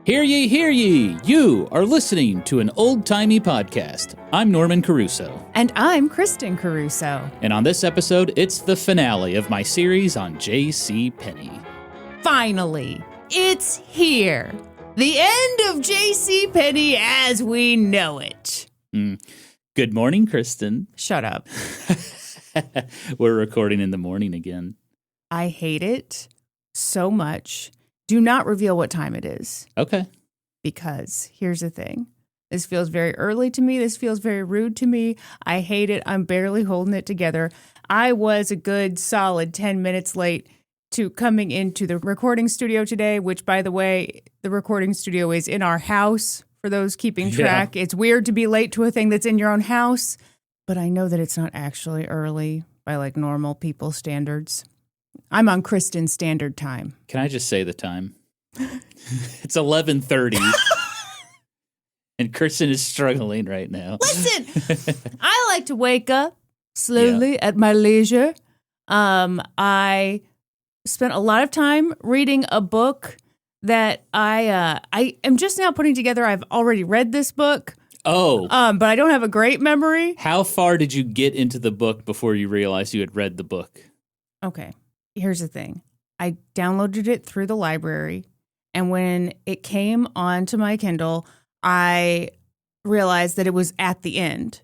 Hear ye, hear ye! You are listening to An Old Timey Podcast. I'm Norman Caruso. And I'm Kristen Caruso. And on this episode, it's the finale of my series on JCPenney. Finally, it's here. The end of JCPenney as we know it. Good morning, Kristen. Shut up. We're recording in the morning again. I hate it so much. Do not reveal what time it is. Okay. Because here's the thing. This feels very early to me. This feels very rude to me. I hate it. I'm barely holding it together. I was a good solid 10 minutes late to coming into the recording studio today, which, by the way, the recording studio is in our house for those keeping track. Yeah. It's weird to be late to a thing that's in your own house, but I know that it's not actually early by like normal people standards. I'm on Kristen's standard time. Can I just say the time? It's 11:30. And Kristen is struggling right now. Listen, I like to wake up slowly at my leisure. I spent a lot of time reading a book that I am just now putting together. I've already read this book. Oh. But I don't have a great memory. How far did you get into the book before you realized you had read the book? Okay. Here's the thing. I downloaded it through the library, and when it came onto my Kindle, I realized that it was at the end,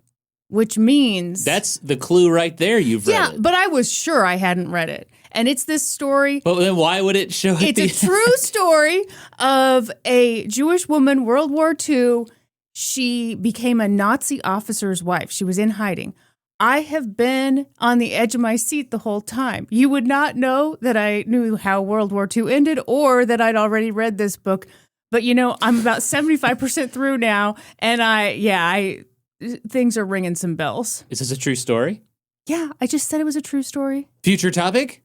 which means... That's the clue right there. You've read it. Yeah, but I was sure I hadn't read it. And it's this story... But then why would it show it? It's a true story of a Jewish woman, World War II. She became a Nazi officer's wife. She was in hiding. I have been on the edge of my seat the whole time. You would not know that I knew how World War II ended or that I'd already read this book. But, you know, I'm about 75% through now, and things are ringing some bells. Is this a true story? Yeah, I just said it was a true story. Future topic?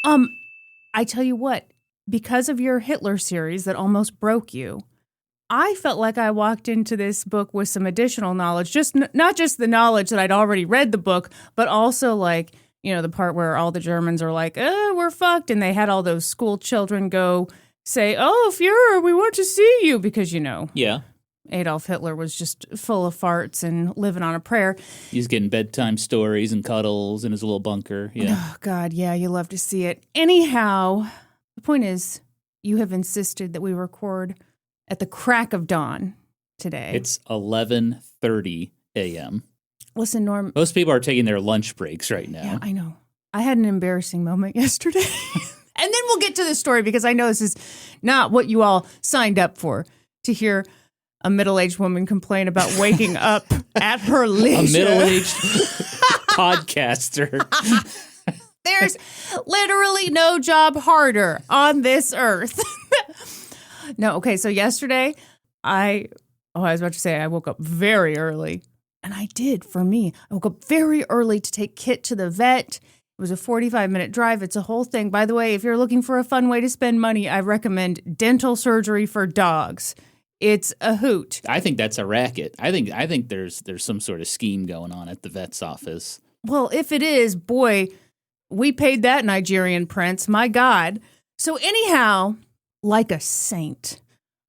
I tell you what, because of your Hitler series that almost broke you, I felt like I walked into this book with some additional knowledge, just not just the knowledge that I'd already read the book, but also like, you know, the part where all the Germans are like, we're fucked. And they had all those school children go say, oh, Fuhrer, we want to see you. Because, you know, Adolf Hitler was just full of farts and living on a prayer. He's getting bedtime stories and cuddles in his little bunker. Yeah. Oh, God, yeah, you love to see it. Anyhow, the point is, you have insisted that we record at the crack of dawn today. It's 11:30 a.m. Listen, Norm. Most people are taking their lunch breaks right now. Yeah, I know. I had an embarrassing moment yesterday. And then we'll get to the story because I know this is not what you all signed up for, to hear a middle-aged woman complain about waking up at her leisure. A middle-aged podcaster. There's literally no job harder on this earth. No, okay, so yesterday, I was about to say I woke up very early, and I did, for me. I woke up very early to take Kit to the vet. It was a 45-minute drive. It's a whole thing. By the way, if you're looking for a fun way to spend money, I recommend dental surgery for dogs. It's a hoot. I think that's a racket. I think there's some sort of scheme going on at the vet's office. Well, if it is, boy, we paid that Nigerian prince. My God. So anyhow... Like a saint,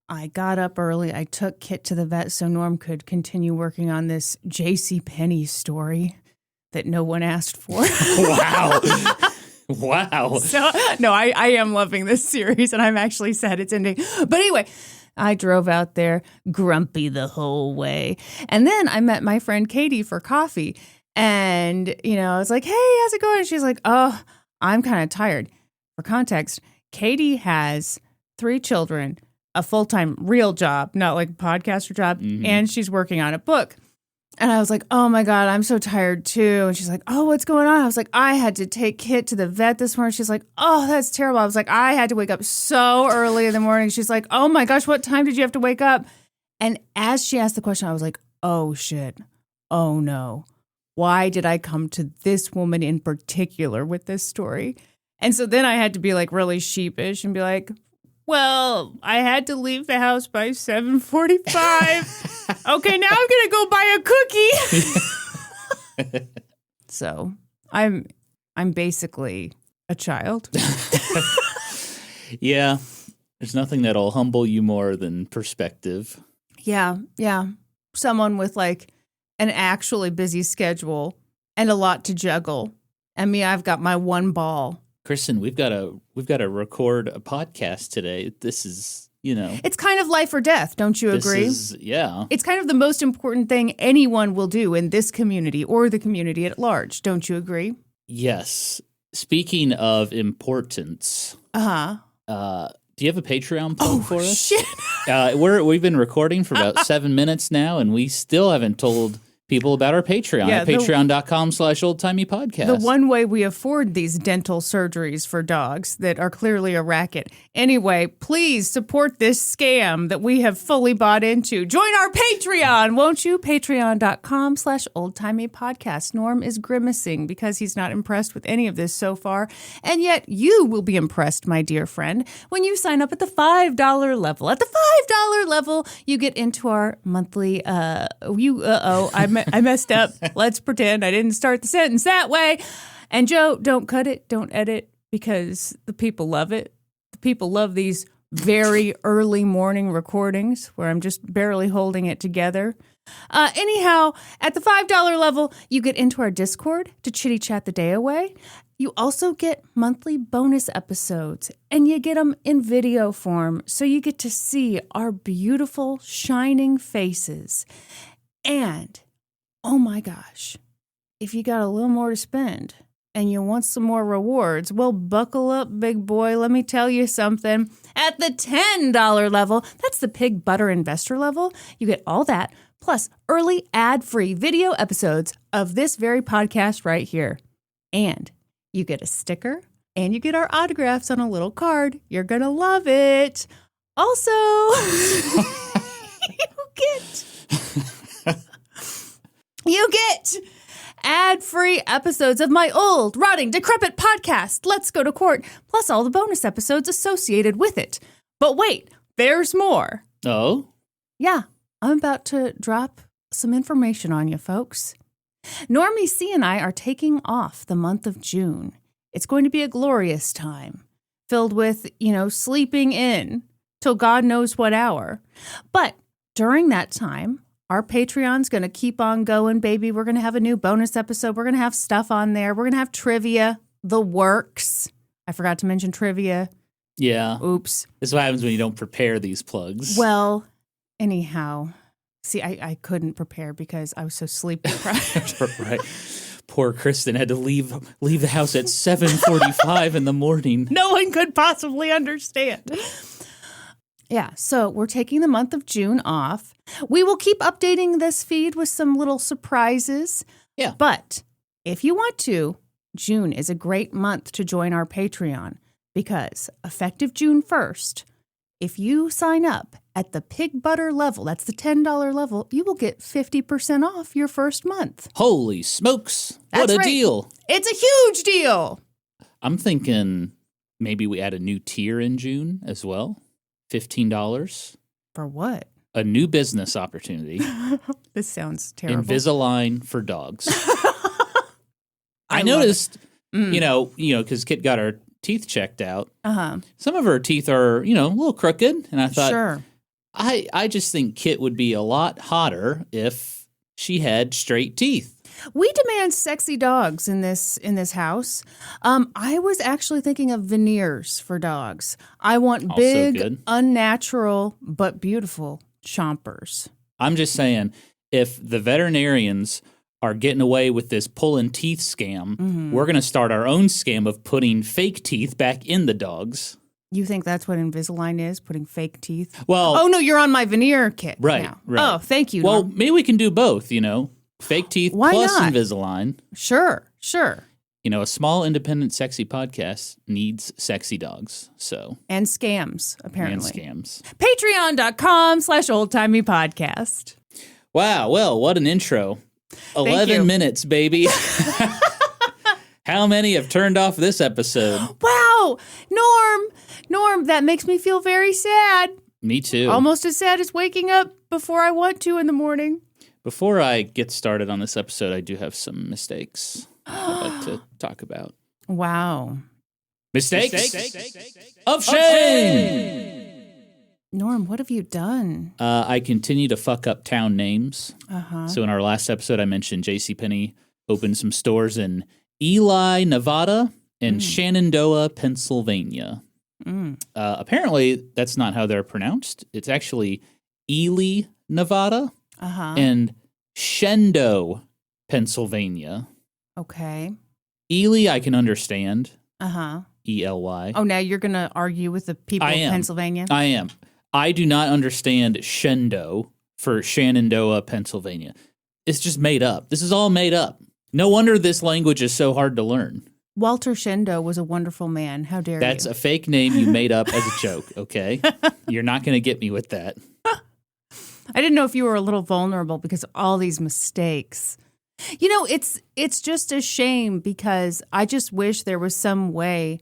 I got up early. I took Kit to the vet so Norm could continue working on this JCPenney story that no one asked for. Wow. Wow. So, no, I am loving this series, and I'm actually sad it's ending. But anyway, I drove out there grumpy the whole way. And then I met my friend Katie for coffee. And, you know, I was like, hey, how's it going? And she's like, oh, I'm kind of tired. For context, Katie has 3 children, a full-time real job, not like a podcaster job, and she's working on a book. And I was like, oh my God, I'm so tired too. And she's like, oh, what's going on? I was like, I had to take Kit to the vet this morning. She's like, oh, that's terrible. I was like, I had to wake up so early in the morning. She's like, oh my gosh, what time did you have to wake up? And as she asked the question, I was like, oh shit. Oh no. Why did I come to this woman in particular with this story? And so then I had to be like really sheepish and be like, well, I had to leave the house by 7:45. Okay, now I'm going to go buy a cookie. So I'm basically a child. Yeah. There's nothing that'll humble you more than perspective. Yeah. Someone with like an actually busy schedule and a lot to juggle. And me, I've got my one ball. Kristen, we've got to record a podcast today. This is, It's kind of life or death, don't you agree? Yeah. It's kind of the most important thing anyone will do in this community or the community at large. Don't you agree? Yes. Speaking of importance, do you have a Patreon plug for us? Shit. We've been recording for about 7 minutes now, and we still haven't told people about our Patreon at patreon.com/oldtimeypodcast. The one way we afford these dental surgeries for dogs that are clearly a racket. Anyway, please support this scam that we have fully bought into. Join our Patreon, won't you? Patreon.com/oldtimeypodcast. Norm is grimacing because he's not impressed with any of this so far. And yet you will be impressed, my dear friend, when you sign up at the $5 level. At the $5 level, you get into our monthly, I messed up. Let's pretend I didn't start the sentence that way. And Joe, don't cut it, don't edit, because the people love it. The people love these very early morning recordings where I'm just barely holding it together. Anyhow, at the $5 level, you get into our Discord to chitty chat the day away. You also get monthly bonus episodes, and you get them in video form, so you get to see our beautiful, shining faces. And, oh my gosh, if you got a little more to spend and you want some more rewards, well, buckle up, big boy. Let me tell you something. At the $10 level, that's the pig butter investor level, you get all that, plus early ad-free video episodes of this very podcast right here. And you get a sticker, and you get our autographs on a little card. You're going to love it. Also, you get ad-free episodes of my old, rotting, decrepit podcast, Let's Go to Court, plus all the bonus episodes associated with it. But wait, there's more. Oh? Yeah, I'm about to drop some information on you, folks. Normie C and I are taking off the month of June. It's going to be a glorious time, filled with, sleeping in till God knows what hour. But during that time, our Patreon's going to keep on going, baby. We're going to have a new bonus episode. We're going to have stuff on there. We're going to have trivia, the works. I forgot to mention trivia. Yeah. Oops. This is what happens when you don't prepare these plugs. Well, anyhow, see, I couldn't prepare because I was so sleep deprived. Right. Poor Kristen had to leave the house at 7:45 in the morning. No one could possibly understand. Yeah, so we're taking the month of June off. We will keep updating this feed with some little surprises. Yeah. But if you want to, June is a great month to join our Patreon because effective June 1st, if you sign up at the pig butter level, that's the $10 level, you will get 50% off your first month. Holy smokes. That's what a right. deal. It's a huge deal. I'm thinking maybe we add a new tier in June as well. $15. For what? A new business opportunity. This sounds terrible. Invisalign for dogs. I noticed, because Kit got her teeth checked out. Some of her teeth are, a little crooked. And I thought, sure. I just think Kit would be a lot hotter if she had straight teeth. We demand sexy dogs in this house. I was actually thinking of veneers for dogs. I want Also big, good. unnatural, but beautiful chompers. I'm just saying, if the veterinarians are getting away with this pulling teeth scam, we're going to start our own scam of putting fake teeth back in the dogs. You think that's what Invisalign is, putting fake teeth? Well, oh, no, you're on my veneer kit now. Right. Oh, thank you, Well, Norm. maybe we can do both, Fake teeth Why plus not? Invisalign. Sure. A small, independent, sexy podcast needs sexy dogs. So And scams, apparently. And scams. Patreon.com/oldtimeypodcast. Wow. Well, what an intro. 11 minutes, baby. How many have turned off this episode? Wow. Norm, that makes me feel very sad. Me too. Almost as sad as waking up before I want to in the morning. Before I get started on this episode, I do have some mistakes I'd like to talk about. Wow. Mistakes of shame. Norm, what have you done? I continue to fuck up town names. So in our last episode, I mentioned JCPenney opened some stores in Ely, Nevada, and Shenandoah, Pennsylvania. Apparently, that's not how they're pronounced. It's actually Ely, Nevada, and Shendo, Pennsylvania. Okay. Ely, I can understand. ELY. Oh, now you're going to argue with the people of Pennsylvania? I am. I do not understand Shendo for Shenandoah, Pennsylvania. It's just made up. This is all made up. No wonder this language is so hard to learn. Walter Shendo was a wonderful man. How dare you? That's a fake name you made up as a joke, okay? You're not going to get me with that. I didn't know if you were a little vulnerable because of all these mistakes. You know, it's just a shame because I just wish there was some way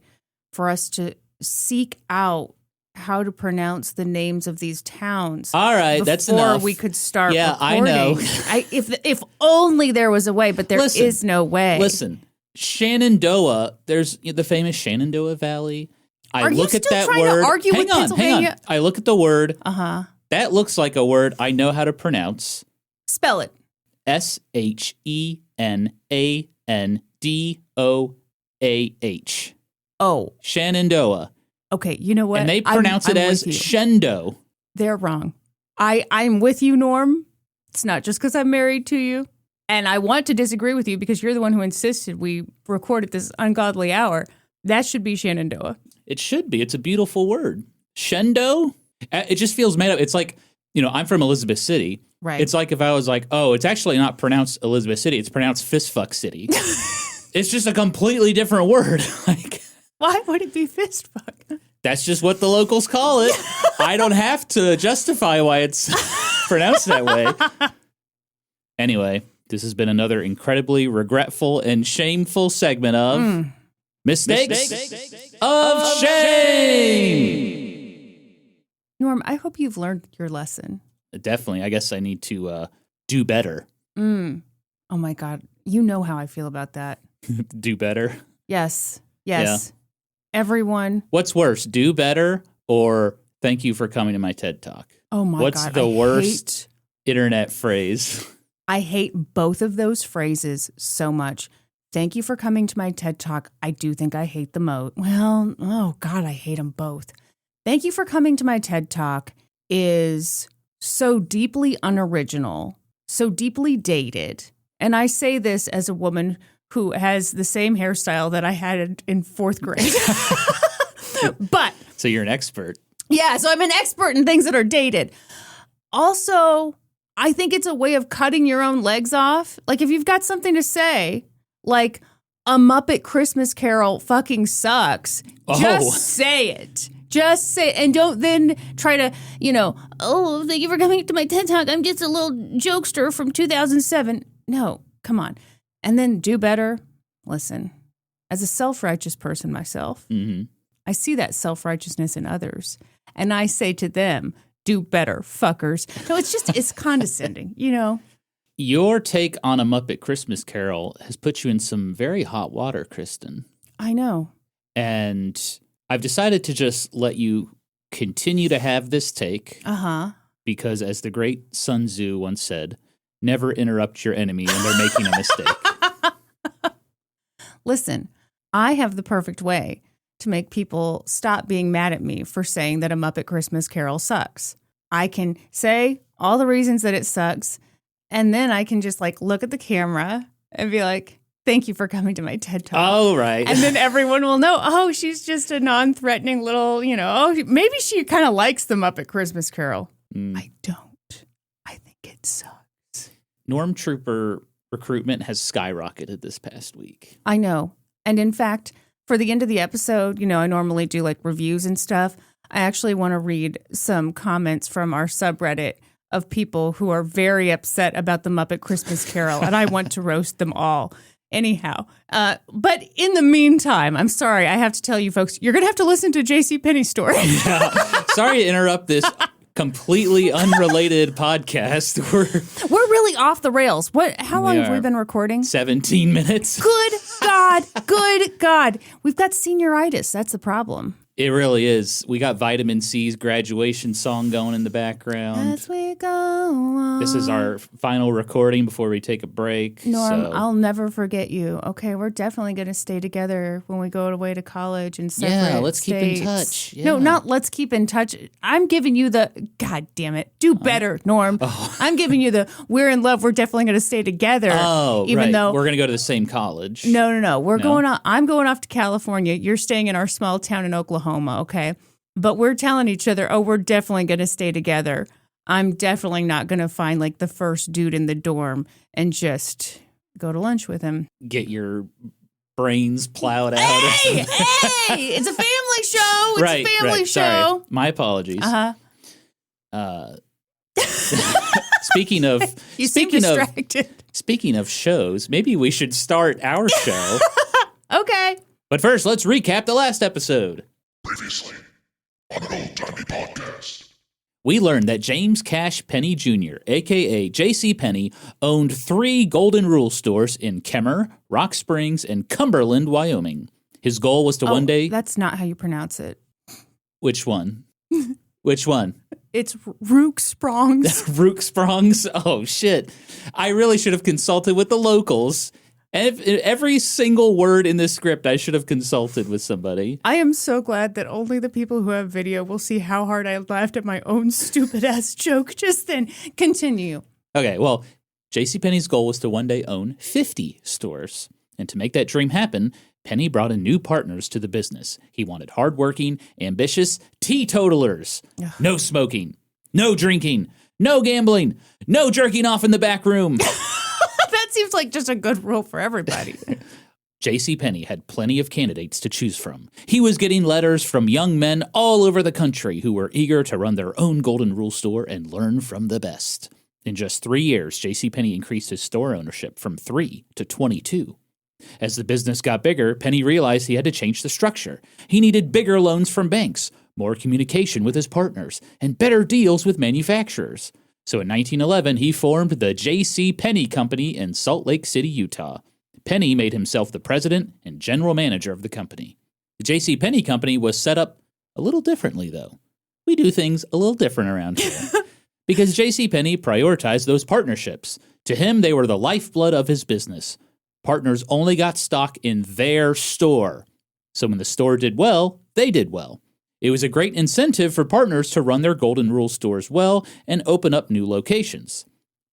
for us to seek out how to pronounce the names of these towns. All right, that's enough. Before we could start recording. I know. If only there was a way, but there is no way. Listen, Shenandoah, there's the famous Shenandoah Valley. Are you still trying to argue with Pennsylvania? Hang on. I look at the word. That looks like a word I know how to pronounce. Spell it. Shenandoah. Oh. Shenandoah. Okay, you know what? And they pronounce it as Shendo. They're wrong. I'm with you, Norm. It's not just because I'm married to you. And I want to disagree with you because you're the one who insisted we recorded this ungodly hour. That should be Shenandoah. It should be. It's a beautiful word. Shendo? It just feels made up. It's like, I'm from Elizabeth City. Right. It's like if I was like, oh, it's actually not pronounced Elizabeth City. It's pronounced Fistfuck City. It's just a completely different word. Why would it be fistfuck? That's just what the locals call it. I don't have to justify why it's pronounced that way. Anyway, this has been another incredibly regretful and shameful segment of Mistakes of Shame. Norm, I hope you've learned your lesson. Definitely. I guess I need to do better. Oh, my God. You know how I feel about that. Do better? Yes. Yeah. Everyone. What's worse, do better or thank you for coming to my TED Talk? Oh, my God. What's the worst internet phrase? I hate both of those phrases so much. Thank you for coming to my TED Talk. I do think I hate the most. Well, oh, God, I hate them both. Thank you for coming to my TED Talk is so deeply unoriginal, so deeply dated. And I say this as a woman who has the same hairstyle that I had in fourth grade. But so you're an expert. Yeah, so I'm an expert in things that are dated. Also, I think it's a way of cutting your own legs off. Like if you've got something to say, like a Muppet Christmas Carol fucking sucks, just say it. Just say it. And don't then try to, oh, thank you for coming to my TED Talk. I'm just a little jokester from 2007. No, come on. And then do better. Listen, as a self-righteous person myself, I see that self-righteousness in others. And I say to them, do better, fuckers. No, it's condescending, Your take on A Muppet Christmas Carol has put you in some very hot water, Kristen. I know. And I've decided to just let you continue to have this take. Because as the great Sun Tzu once said, never interrupt your enemy when they're making a mistake. Listen, I have the perfect way to make people stop being mad at me for saying that A Muppet Christmas Carol sucks. I can say all the reasons that it sucks, and then I can just look at the camera and be like, thank you for coming to my TED Talk. Oh, right. And then everyone will know, oh, she's just a non-threatening little, maybe she kind of likes the Muppet Christmas Carol. I don't. I think it sucks. Norm Trooper recruitment has skyrocketed this past week. I know. And in fact, for the end of the episode, I normally do reviews and stuff. I actually want to read some comments from our subreddit of people who are very upset about the Muppet Christmas Carol, and I want to roast them all. Anyhow, but in the meantime, I'm sorry, I have to tell you folks, you're going to have to listen to JCPenney's story. Yeah. Sorry to interrupt this completely unrelated podcast. We're really off the rails. How long have we been recording? 17 minutes. Good God. Good God. We've got senioritis. That's the problem. It really is. We got Vitamin C's graduation song going in the background. As we go on. This is our final recording before we take a break. Norm, so. I'll never forget you. Okay, we're definitely going to stay together when we go away to college and separate let's states. keep in touch. Yeah. No, not let's keep in touch. I'm giving you the, God damn it, do better, Norm. I'm giving you the, we're in love, we're definitely going to stay together. Oh, even right. though we're going to go to the same college. No. I'm going off to California. You're staying in our small town in Oklahoma, okay? But we're telling each other, we're definitely going to stay together. I'm definitely not going to find like the first dude in the dorm and just go to lunch with him. Get your brains plowed out. Hey, it's a family show. It's a family show. Sorry. My apologies. Speaking of you seem distracted. Speaking of shows, maybe we should start our show. Okay. But first, let's recap the last episode. Previously on An Old Timey Podcast. We learned that James Cash Penney Jr., a.k.a. JCPenney, owned 3 Golden Rule stores in Kemmer, Rock Springs, and Cumberland, Wyoming. His goal was to one day... That's not how you pronounce it. Which one? Which one? It's Rook Sprongs. Rook Sprongs? Oh, shit. I really should have consulted with the locals. Every single word in this script, I should have consulted with somebody. I am so glad that only the people who have video will see how hard I laughed at my own stupid-ass joke just then. Continue. Okay, well, JCPenney's goal was to one day own 50 stores. And to make that dream happen, Penney brought in new partners to the business. He wanted hardworking, ambitious teetotalers. No smoking, no drinking, no gambling, no jerking off in the back room. Seems like just a good rule for everybody. JCPenney had plenty of candidates to choose from. He was getting letters from young men all over the country who were eager to run their own Golden Rule store and learn from the best. In just 3 years, JCPenney increased his store ownership from 3 to 22. As the business got bigger, Penney realized he had to change the structure. He needed bigger loans from banks, more communication with his partners, and better deals with manufacturers. So in 1911, he formed the JCPenney Company in Salt Lake City, Utah. Penney made himself the president and general manager of the company. The JCPenney Company was set up a little differently, though. We do things a little different around here. Because JCPenney prioritized those partnerships. To him, they were the lifeblood of his business. Partners only got stock in their store. So when the store did well, they did well. It was a great incentive for partners to run their Golden Rule stores well and open up new locations.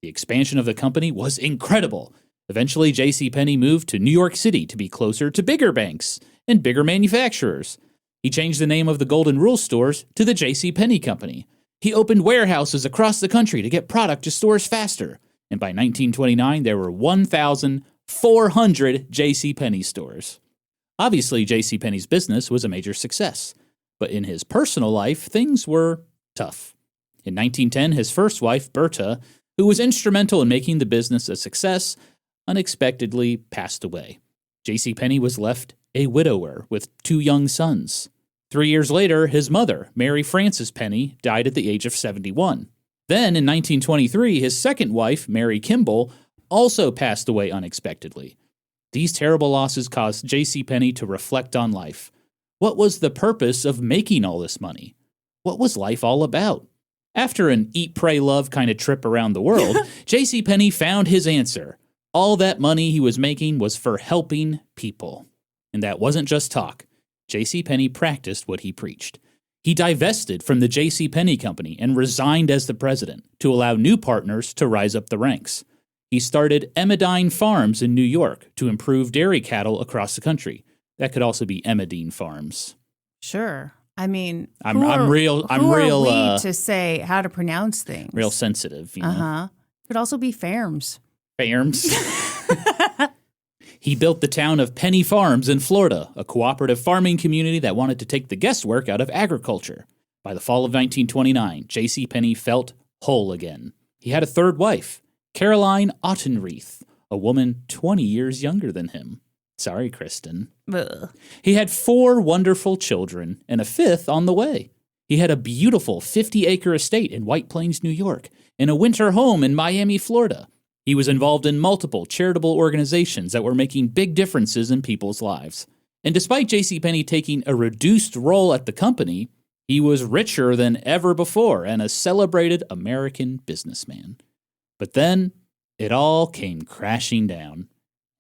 The expansion of the company was incredible. Eventually, JCPenney moved to New York City to be closer to bigger banks and bigger manufacturers. He changed the name of the Golden Rule stores to the JCPenney Company. He opened warehouses across the country to get product to stores faster. And by 1929, there were 1,400 JCPenney stores. Obviously, JCPenney's business was a major success. But in his personal life, things were tough. In 1910, his first wife, Berta, who was instrumental in making the business a success, unexpectedly passed away. JCPenney was left a widower with 2 young sons. 3 years later, his mother, Mary Frances Penney, died at the age of 71. Then, in 1923, his second wife, Mary Kimball, also passed away unexpectedly. These terrible losses caused JCPenney to reflect on life. What was the purpose of making all this money? What was life all about? After an eat, pray, love kind of trip around the world, JCPenney found his answer. All that money he was making was for helping people. And that wasn't just talk. JCPenney practiced what he preached. He divested from the JCPenney Company and resigned as the president to allow new partners to rise up the ranks. He started Emmeline Farms in New York to improve dairy cattle across the country. That could also be Emmeline Farms. Sure. I mean, I'm real to say how to pronounce things. Real sensitive, you know. Could also be Farms. Farms. He built the town of Penny Farms in Florida, a cooperative farming community that wanted to take the guesswork out of agriculture. By the fall of 1929, JCPenney felt whole again. He had a third wife, Caroline Ottenreith, a woman 20 years younger than him. Sorry, Kristen. Ugh. He had 4 wonderful children and a 5th on the way. He had a beautiful 50-acre estate in White Plains, New York, and a winter home in Miami, Florida. He was involved in multiple charitable organizations that were making big differences in people's lives. And despite JCPenney taking a reduced role at the company, he was richer than ever before and a celebrated American businessman. But then it all came crashing down.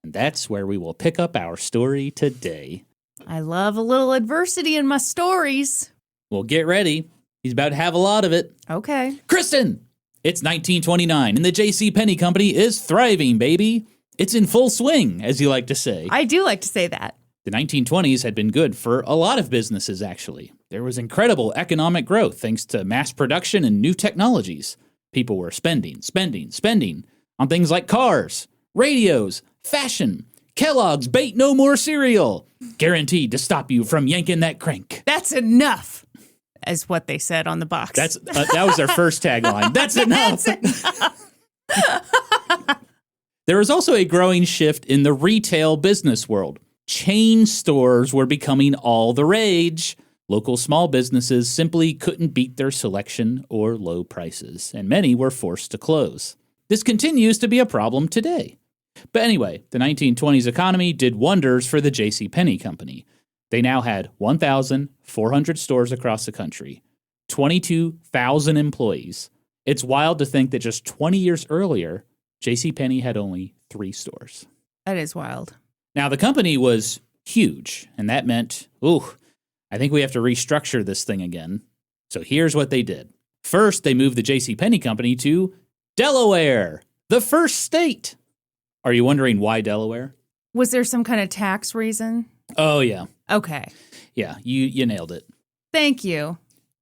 And that's where we will pick up our story today. I love a little adversity in my stories. Well, get ready. He's about to have a lot of it. Okay. Kristen! It's 1929, and the JCPenney company is thriving, baby. It's in full swing, as you like to say. I do like to say that. The 1920s had been good for a lot of businesses, actually. There was incredible economic growth thanks to mass production and new technologies. People were spending on things like cars, radios, fashion, Kellogg's Bait No More cereal, guaranteed to stop you from yanking that crank. That's enough, is what they said on the box. That was their first tagline. That's enough. That's enough. There was also a growing shift in the retail business world. Chain stores were becoming all the rage. Local small businesses simply couldn't beat their selection or low prices, and many were forced to close. This continues to be a problem today. But anyway, the 1920s economy did wonders for the JCPenney company. They now had 1,400 stores across the country, 22,000 employees. It's wild to think that just 20 years earlier, JCPenney had only 3 stores. That is wild. Now, the company was huge, and that meant, I think we have to restructure this thing again. So here's what they did. First, they moved the JCPenney company to Delaware, the first state. Are you wondering why Delaware? Was there some kind of tax reason? Oh, yeah. Okay. Yeah, you nailed it. Thank you.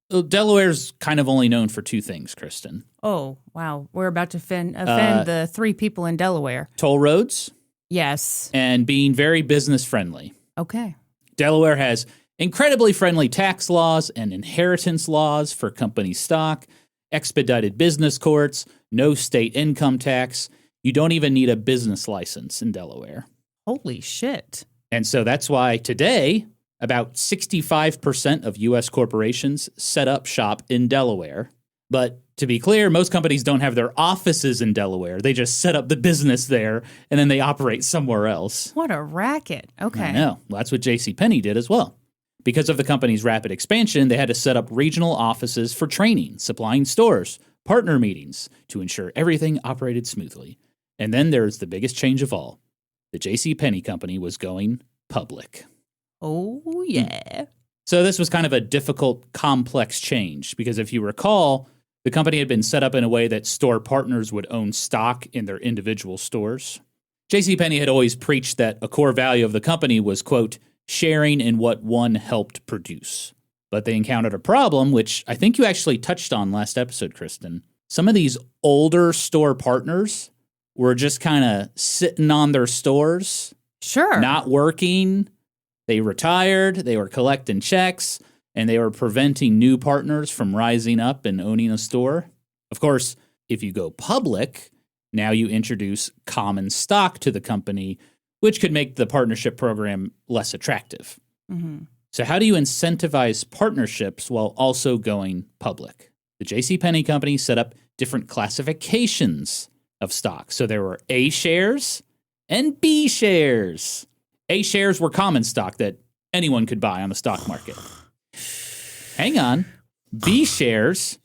Delaware's kind of only known for 2 things, Kristen. Oh, wow. We're about to offend the 3 people in Delaware. Toll roads. Yes. And being very business friendly. Okay. Delaware has incredibly friendly tax laws and inheritance laws for company stock, expedited business courts, no state income tax. You don't even need a business license in Delaware. Holy shit. And so that's why today, about 65% of U.S. corporations set up shop in Delaware. But to be clear, most companies don't have their offices in Delaware. They just set up the business there, and then they operate somewhere else. What a racket. Okay. I know. Well, that's what JCPenney did as well. Because of the company's rapid expansion, they had to set up regional offices for training, supplying stores, partner meetings to ensure everything operated smoothly. And then there's the biggest change of all. The JCPenney company was going public. Oh, yeah. So this was kind of a difficult, complex change because if you recall, the company had been set up in a way that store partners would own stock in their individual stores. JCPenney had always preached that a core value of the company was, quote, sharing in what one helped produce. But they encountered a problem, which I think you actually touched on last episode, Kristen. Some of these older store partners were just kind of sitting on their stores. Sure. Not working. They retired, they were collecting checks, and they were preventing new partners from rising up and owning a store. Of course, if you go public, now you introduce common stock to the company, which could make the partnership program less attractive. Mm-hmm. So how do you incentivize partnerships while also going public? The JCPenney company set up different classifications of stock. So there were A shares and B shares. A shares were common stock that anyone could buy on the stock market. Hang on. B shares.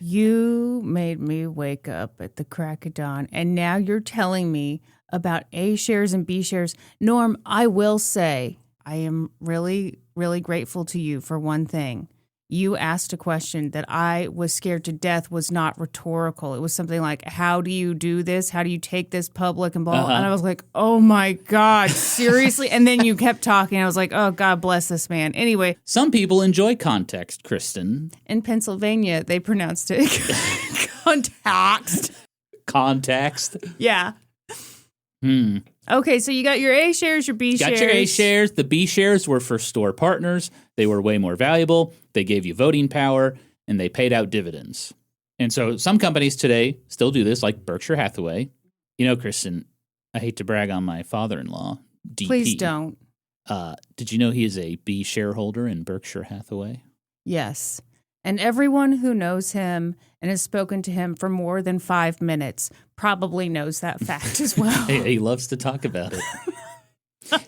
You made me wake up at the crack of dawn, and now you're telling me about A shares and B shares. Norm, I will say I am really, really grateful to you for one thing. You asked a question that I was scared to death was not rhetorical. It was something like, how do you do this? How do you take this public and blah, blah. And I was like, oh my God, seriously? And then you kept talking. I was like, oh, God bless this man. Anyway. Some people enjoy context, Kristen. In Pennsylvania, they pronounced it context. Context? Yeah. Okay, so you got your A shares, your B shares. Got your A shares. The B shares were for store partners. They were way more valuable. They gave you voting power, and they paid out dividends. And so some companies today still do this, like Berkshire Hathaway. You know, Kristen, I hate to brag on my father-in-law, DP. Please don't. Did you know he is a B shareholder in Berkshire Hathaway? Yes. And everyone who knows him and has spoken to him for more than 5 minutes probably knows that fact as well. He loves to talk about it.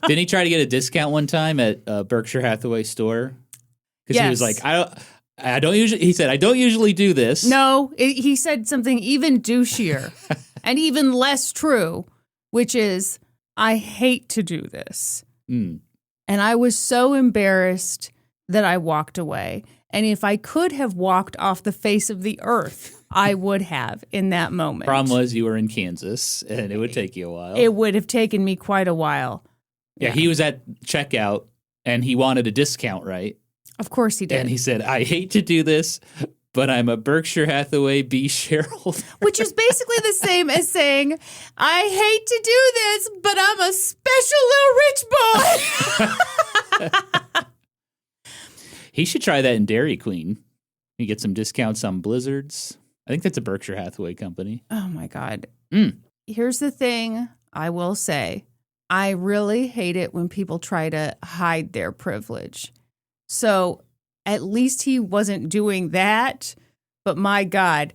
Didn't he try to get a discount one time at a Berkshire Hathaway store? Because he was like, I don't usually, he said, I don't usually do this. No, he said something even douchier and even less true, which is, I hate to do this. Mm. And I was so embarrassed that I walked away. And if I could have walked off the face of the earth, I would have in that moment. Problem was you were in Kansas, and it would take you a while. It would have taken me quite a while. Yeah, he was at checkout, and he wanted a discount, right? Of course he did. And he said, I hate to do this, but I'm a Berkshire Hathaway B shareholder. Which is basically the same as saying, I hate to do this, but I'm a special little rich boy. He should try that in Dairy Queen. You get some discounts on Blizzards. I think that's a Berkshire Hathaway company. Oh, my God. Mm. Here's the thing I will say. I really hate it when people try to hide their privilege. So at least he wasn't doing that. But my God,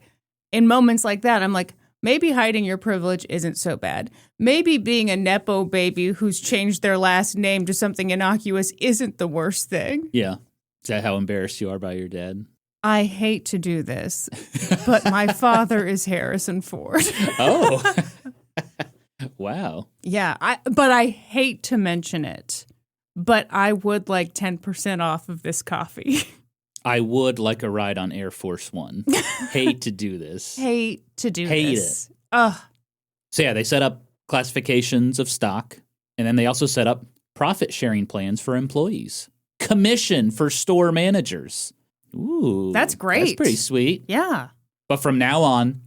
in moments like that, I'm like, maybe hiding your privilege isn't so bad. Maybe being a Nepo baby who's changed their last name to something innocuous isn't the worst thing. Yeah. Is that how embarrassed you are by your dad? I hate to do this, but my father is Harrison Ford. Oh. Wow. Yeah, but I hate to mention it. But I would like 10% off of this coffee. I would like a ride on Air Force One. Hate to do this. Hate to do Hate this. it. Ugh. So yeah, they set up classifications of stock, and then they also set up profit sharing plans for employees. Commission for store managers. Ooh. That's great. That's pretty sweet. Yeah. But from now on,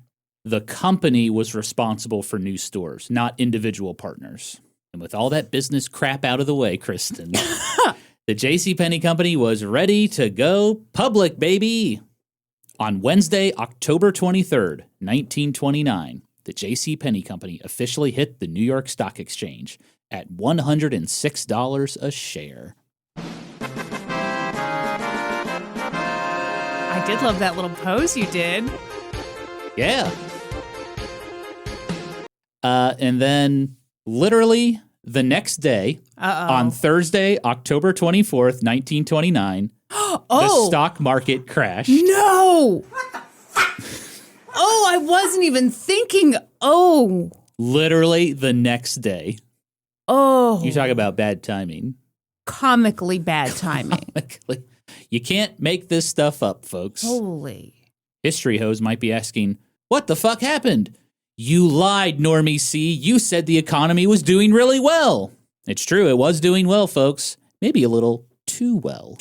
the company was responsible for new stores, not individual partners. And with all that business crap out of the way, Kristen, the JCPenney company was ready to go public, baby. On Wednesday, October 23rd, 1929, the JCPenney company officially hit the New York Stock Exchange at $106 a share. I did love that little pose you did. Yeah. And then literally the next day, on Thursday, October 24th, 1929, the stock market crashed. No! Oh, I wasn't even thinking. Oh. Literally the next day. Oh. You talk about bad timing. Comically bad timing. You can't make this stuff up, folks. Holy. History hoes might be asking, what the fuck happened? You lied, Normie C. You said the economy was doing really well. It's true, it was doing well, folks. Maybe a little too well.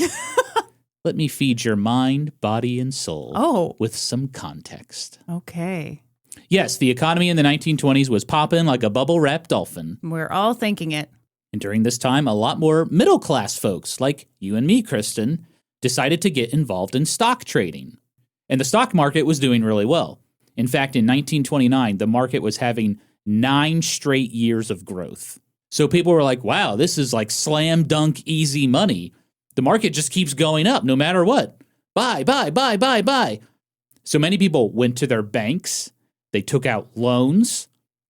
Let me feed your mind, body, and soul with some context. Okay. Yes, the economy in the 1920s was popping like a bubble-wrapped dolphin. We're all thinking it. And during this time, a lot more middle-class folks, like you and me, Kristen, decided to get involved in stock trading. And the stock market was doing really well. In fact, in 1929, the market was having 9 straight years of growth. So people were like, wow, this is like slam dunk easy money. The market just keeps going up no matter what. Buy, buy, buy, buy, buy. So many people went to their banks. They took out loans.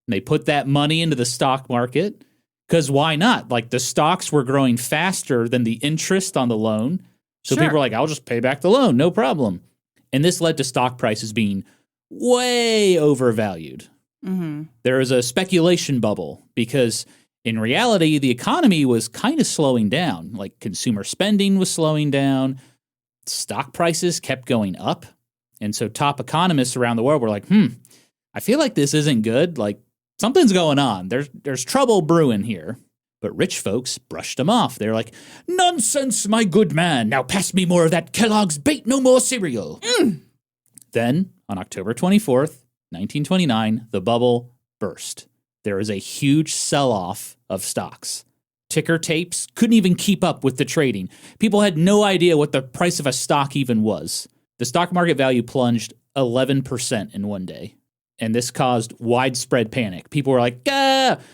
And they put that money into the stock market. Because why not? Like the stocks were growing faster than the interest on the loan. So people were like, I'll just pay back the loan, no problem. And this led to stock prices being way overvalued. Mm-hmm. There was a speculation bubble because in reality, the economy was kind of slowing down. Like consumer spending was slowing down. Stock prices kept going up. And so top economists around the world were like, I feel like this isn't good. Like something's going on. There's trouble brewing here. But rich folks brushed them off. They're like, nonsense, my good man. Now pass me more of that Kellogg's Bait No More cereal. Then, on October 24th, 1929, the bubble burst. There was a huge sell-off of stocks. Ticker tapes couldn't even keep up with the trading. People had no idea what the price of a stock even was. The stock market value plunged 11% in one day. And this caused widespread panic. People were like,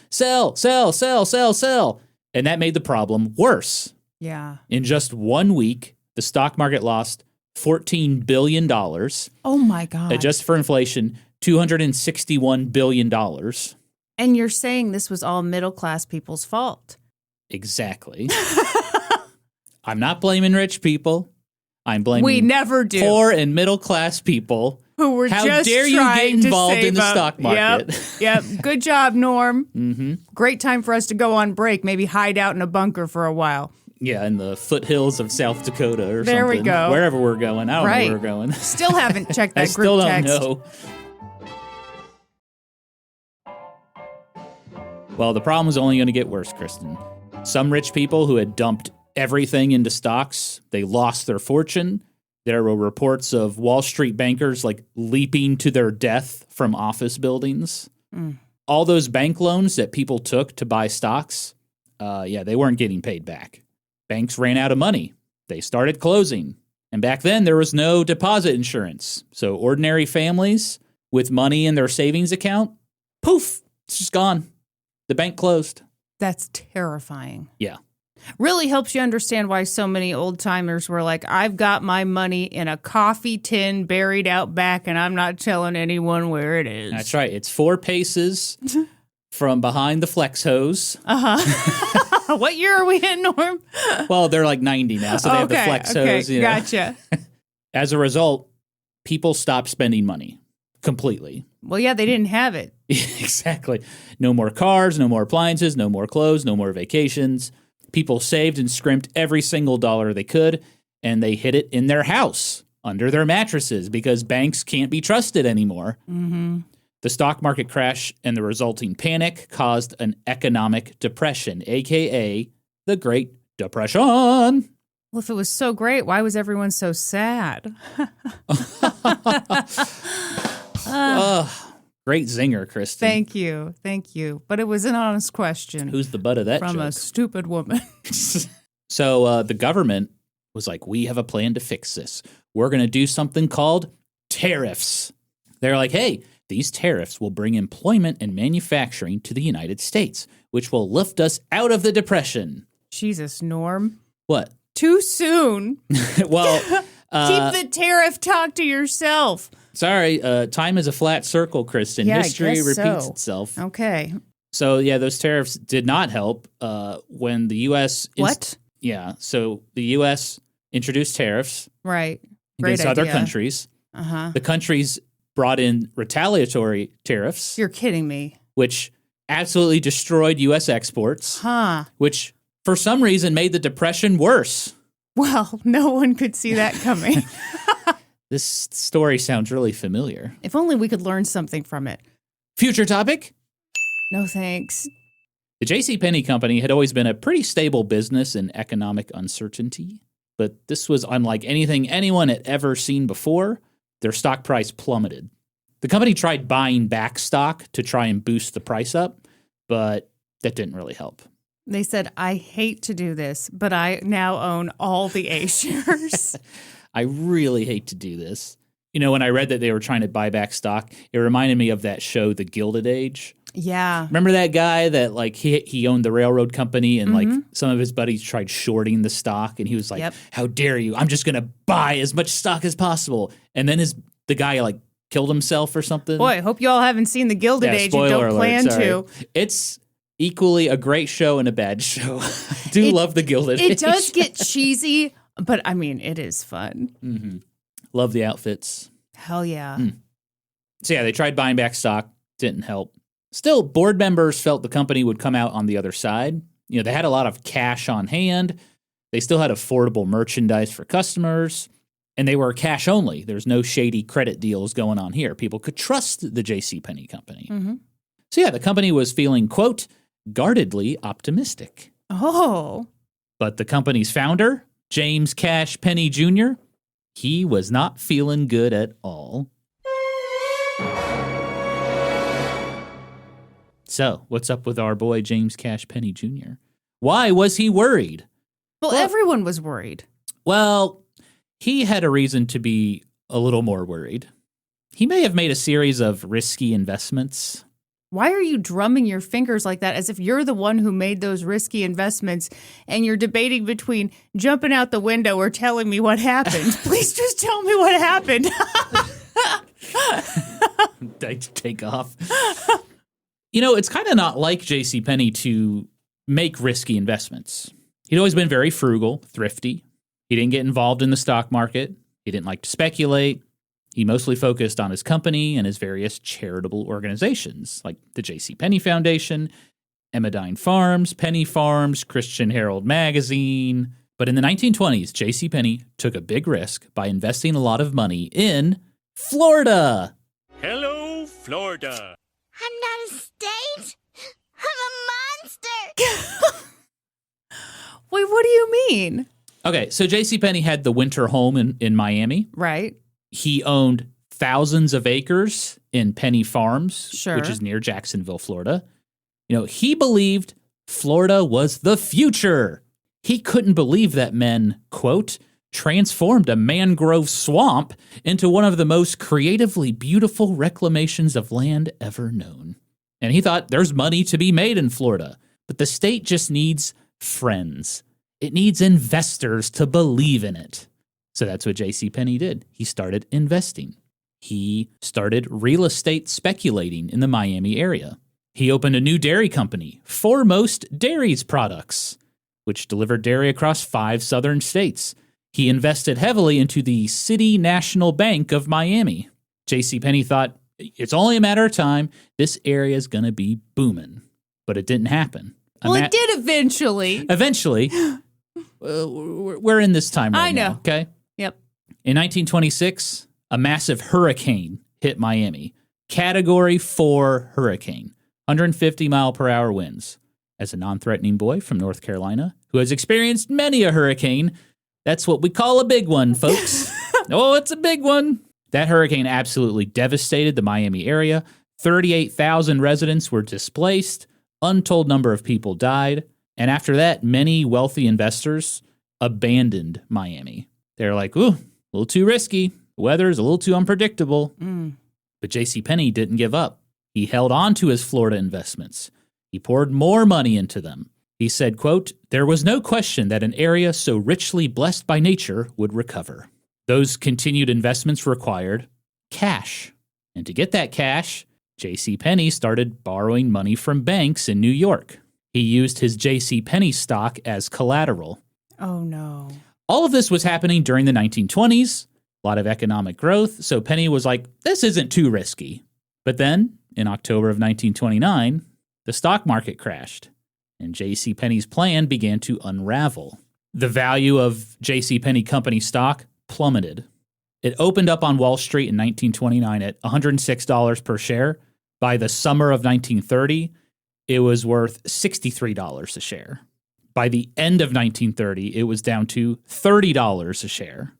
sell, sell, sell, sell, sell. And that made the problem worse. Yeah. In just 1 week, the stock market lost $14 billion. Oh, my God. Adjusted for inflation, $261 billion. And you're saying this was all middle-class people's fault. Exactly. I'm not blaming rich people. I'm blaming we never do. Poor and middle-class people. Who were How just dare you get involved in the stock market? Yep. Good job, Norm. Great time for us to go on break. Maybe hide out in a bunker for a while. Yeah, in the foothills of South Dakota or something. There we go. Wherever we're going. I don't know where we're going. Still haven't checked that I still group don't text. know. Well, the problem is only going to get worse, Kristen. Some rich people who had dumped everything into stocks, they lost their fortune. There were reports of Wall Street bankers like leaping to their death from office buildings. All those bank loans that people took to buy stocks, they weren't getting paid back. Banks ran out of money. They started closing. And back then, there was no deposit insurance. So ordinary families with money in their savings account, poof, it's just gone. The bank closed. That's terrifying. Yeah. Really helps you understand why so many old timers were like, I've got my money in a coffee tin buried out back and I'm not telling anyone where it is. That's right. It's 4 paces from behind the flex hose. What year are we in, Norm? Well, they're like 90 now, so they have the flex hose. You know. Gotcha. As a result, people stopped spending money completely. Well, yeah, they didn't have it. Exactly. No more cars, no more appliances, no more clothes, no more vacations. People saved and scrimped every single dollar they could, and they hid it in their house, under their mattresses, because banks can't be trusted anymore. The stock market crash and the resulting panic caused an economic depression, a.k.a. the Great Depression. Well, if it was so great, why was everyone so sad? Great zinger, Kristen. Thank you. But it was an honest question. Who's the butt of that from joke? a stupid woman. So the government was like, we have a plan to fix this. We're going to do something called tariffs. They're like, hey, these tariffs will bring employment and manufacturing to the United States, which will lift us out of the Depression. Jesus, Norm. What? Too soon. Well, keep the tariff talk to yourself. Sorry, time is a flat circle, Kristen. Yeah, History I guess repeats so. itself. Okay. So, yeah, those tariffs did not help when the U.S. What? Yeah, so the U.S. introduced tariffs Right. against Great other idea. countries. Uh-huh. The countries brought in retaliatory tariffs, You're kidding me. which absolutely destroyed U.S. exports, Huh. which for some reason made the Depression worse. Well, no one could see that coming. This story sounds really familiar. If only we could learn something from it. Future topic? No thanks. The JCPenney company had always been a pretty stable business in economic uncertainty, but this was unlike anything anyone had ever seen before. Their stock price plummeted. The company tried buying back stock to try and boost the price up, but that didn't really help. They said, I hate to do this, but I now own all the A shares. I really hate to do this. You know, when I read that they were trying to buy back stock, it reminded me of that show, The Gilded Age. Yeah. Remember that guy that like he owned the railroad company and like some of his buddies tried shorting the stock and he was like, Yep. how dare you? I'm just going to buy as much stock as possible. And then the guy like killed himself or something. Boy, hope you all haven't seen The Gilded Age and spoiler don't alert, plan sorry. to. It's equally a great show and a bad show. I do love The Gilded Age. It does get cheesy, but I mean, it is fun. Love the outfits. Hell yeah. So yeah, they tried buying back stock. Didn't help. Still, board members felt the company would come out on the other side. You know, they had a lot of cash on hand. They still had affordable merchandise for customers. And they were cash only. There's no shady credit deals going on here. People could trust the JCPenney company. So yeah, the company was feeling, quote, guardedly optimistic. Oh. But the company's founder, James Cash Penney Jr., he was not feeling good at all. So, what's up with our boy James Cash Penney Jr.? Why was he worried? Well, everyone was worried. Well, he had a reason to be a little more worried. He may have made a series of risky investments. Why are you drumming your fingers like that as if you're the one who made those risky investments and you're debating between jumping out the window or telling me what happened? Please just tell me what happened. I take off. It's kind of not like JCPenney to make risky investments. He'd always been very frugal, thrifty. He didn't get involved in the stock market. He didn't like to speculate. He mostly focused on his company and his various charitable organizations, like the JCPenney Foundation, Emmeline Farms, Penny Farms, Christian Herald Magazine. But in the 1920s, JCPenney took a big risk by investing a lot of money in Florida. Hello, Florida. I'm not a state. I'm a monster. Wait, what do you mean? Okay, so JCPenney had the winter home in Miami. Right. He owned thousands of acres in Penny Farms, Sure. which is near Jacksonville, Florida. He believed Florida was the future. He couldn't believe that men, quote, transformed a mangrove swamp into one of the most creatively beautiful reclamations of land ever known. And he thought there's money to be made in Florida, but the state just needs friends. It needs investors to believe in it. So that's what JCPenney did. He started investing. He started real estate speculating in the Miami area. He opened a new dairy company, Foremost Dairies Products, which delivered dairy across 5 southern states. He invested heavily into the City National Bank of Miami. JCPenney thought, it's only a matter of time. This area is going to be booming. But it didn't happen. Well, it did eventually. Eventually. We're in this time right now. I know. Okay? Yep. In 1926, a massive hurricane hit Miami. Category 4 hurricane. 150-mile-per-hour winds. As a non-threatening boy from North Carolina who has experienced many a hurricane, that's what we call a big one, folks. Oh, it's a big one. That hurricane absolutely devastated the Miami area. 38,000 residents were displaced. Untold number of people died. And after that, many wealthy investors abandoned Miami. They're like, ooh, a little too risky. The weather's a little too unpredictable. But JCPenney didn't give up. He held on to his Florida investments. He poured more money into them. He said, quote, there was no question that an area so richly blessed by nature would recover. Those continued investments required cash. And to get that cash, JCPenney started borrowing money from banks in New York. He used his JCPenney stock as collateral. Oh, no. All of this was happening during the 1920s, a lot of economic growth, so Penny was like, this isn't too risky. But then, in October of 1929, the stock market crashed, and JCPenney's plan began to unravel. The value of JCPenney Company stock plummeted. It opened up on Wall Street in 1929 at $106 per share. By the summer of 1930, it was worth $63 a share. By the end of 1930, it was down to $30 a share.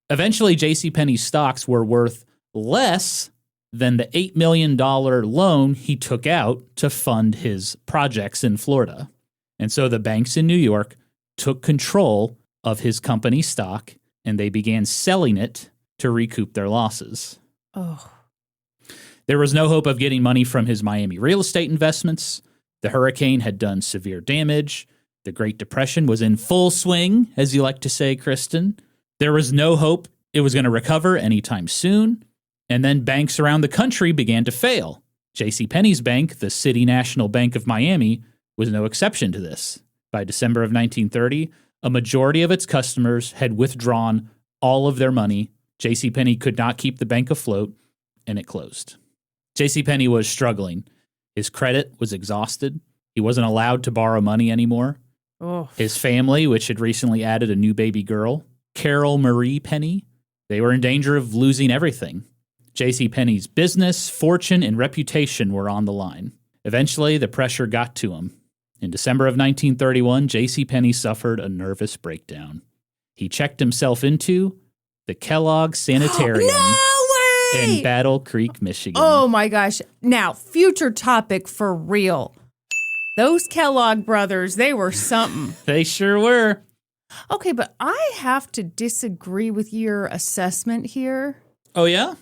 Eventually, JCPenney's stocks were worth less than the $8 million loan he took out to fund his projects in Florida. And so the banks in New York took control of his company stock, and they began selling it to recoup their losses. Oh. There was no hope of getting money from his Miami real estate investments. The hurricane had done severe damage. The Great Depression was in full swing, as you like to say, Kristen. There was no hope it was going to recover anytime soon. And then banks around the country began to fail. JCPenney's bank, the City National Bank of Miami, was no exception to this. By December of 1930, a majority of its customers had withdrawn all of their money. JCPenney could not keep the bank afloat, and it closed. JCPenney was struggling. His credit was exhausted. He wasn't allowed to borrow money anymore. Oh. His family, which had recently added a new baby girl, Carol Marie Penney, they were in danger of losing everything. JCPenney's business, fortune, and reputation were on the line. Eventually, the pressure got to him. In December of 1931, JCPenney suffered a nervous breakdown. He checked himself into the Kellogg Sanitarium in Battle Creek, Michigan. Oh my gosh. Now, future topic for real. Those Kellogg brothers, they were something. They sure were. Okay, but I have to disagree with your assessment here. Oh, yeah?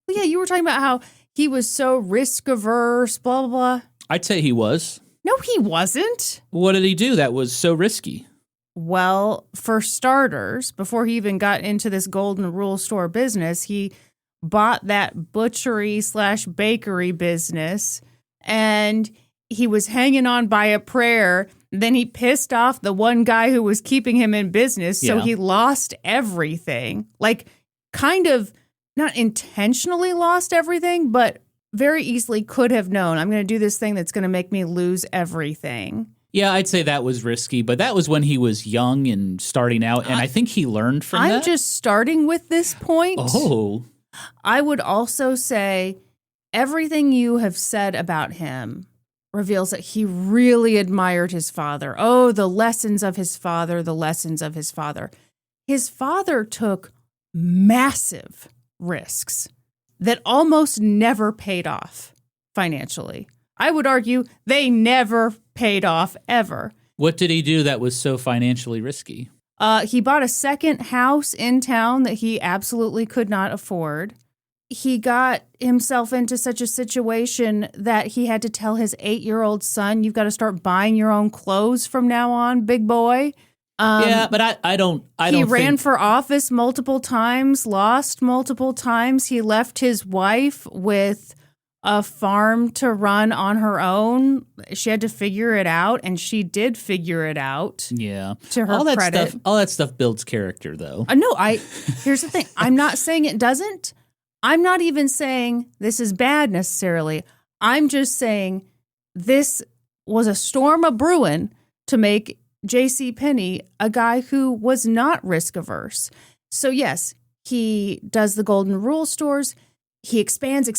Well, yeah, you were talking about how he was so risk averse, blah, blah, blah. I'd say he was. No, he wasn't. What did he do that was so risky? Well, for starters, before he even got into this Golden Rule store business, he bought that butchery/bakery business, and he was hanging on by a prayer. Then he pissed off the one guy who was keeping him in business, so he lost everything. Like, kind of not intentionally lost everything, but very easily could have known, I'm going to do this thing that's going to make me lose everything. Yeah, I'd say that was risky, but that was when he was young and starting out, and I think he learned from that. I'm just starting with this point. Oh. I would also say everything you have said about him reveals that he really admired his father. Oh, the lessons of his father, the lessons of his father. His father took massive risks that almost never paid off financially. I would argue they never paid off ever. What did he do that was so financially risky? He bought a second house in town that he absolutely could not afford. He got himself into such a situation that he had to tell his 8-year-old son, you've got to start buying your own clothes from now on, big boy. Yeah, but I don't He ran for office multiple times, lost multiple times. He left his wife with a farm to run on her own. She had to figure it out, and she did figure it out. Yeah. To her credit. All that stuff builds character, though. No, here's the thing. I'm not saying it doesn't. I'm not even saying this is bad necessarily. I'm just saying this was a storm a brewing to make JCPenney a guy who was not risk averse. So yes, he does the Golden Rule stores. He expands.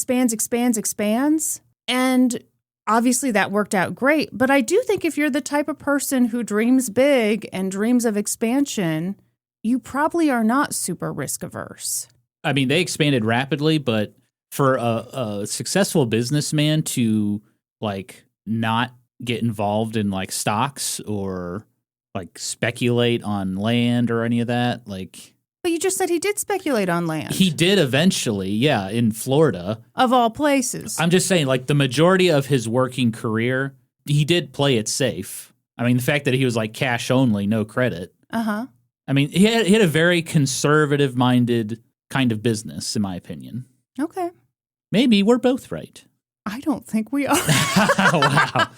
And obviously that worked out great. But I do think if you're the type of person who dreams big and dreams of expansion, you probably are not super risk averse. I mean, they expanded rapidly, but for a successful businessman to like not get involved in like stocks or like speculate on land or any of that, like. But you just said he did speculate on land. He did eventually, yeah, in Florida. Of all places. I'm just saying, like, the majority of his working career, he did play it safe. I mean, the fact that he was, like, cash only, no credit. Uh-huh. I mean, he had a very conservative-minded kind of business, in my opinion. Okay. Maybe we're both right. I don't think we are. Wow.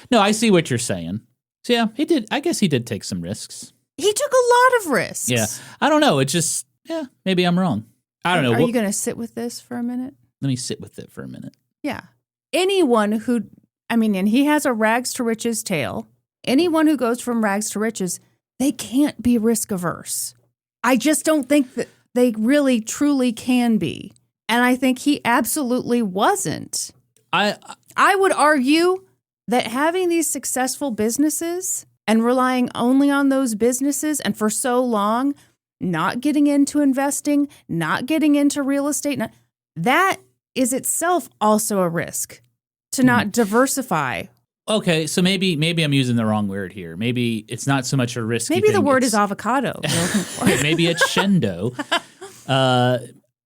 No, I see what you're saying. So, yeah, he did. I guess he did take some risks. He took a lot of risks. Yeah. I don't know. It just, yeah, maybe I'm wrong. I don't know. Are you going to sit with this for a minute? Let me sit with it for a minute. Yeah. Anyone who, and he has a rags to riches tale. Anyone who goes from rags to riches, they can't be risk averse. I just don't think that they really, truly can be. And I think he absolutely wasn't. I would argue that having these successful businesses and relying only on those businesses and for so long, not getting into investing, not getting into real estate, that is itself also a risk to not diversify. Okay, so maybe I'm using the wrong word here. Maybe it's not so much a risky Maybe thing. the word is avocado. Maybe it's shendo.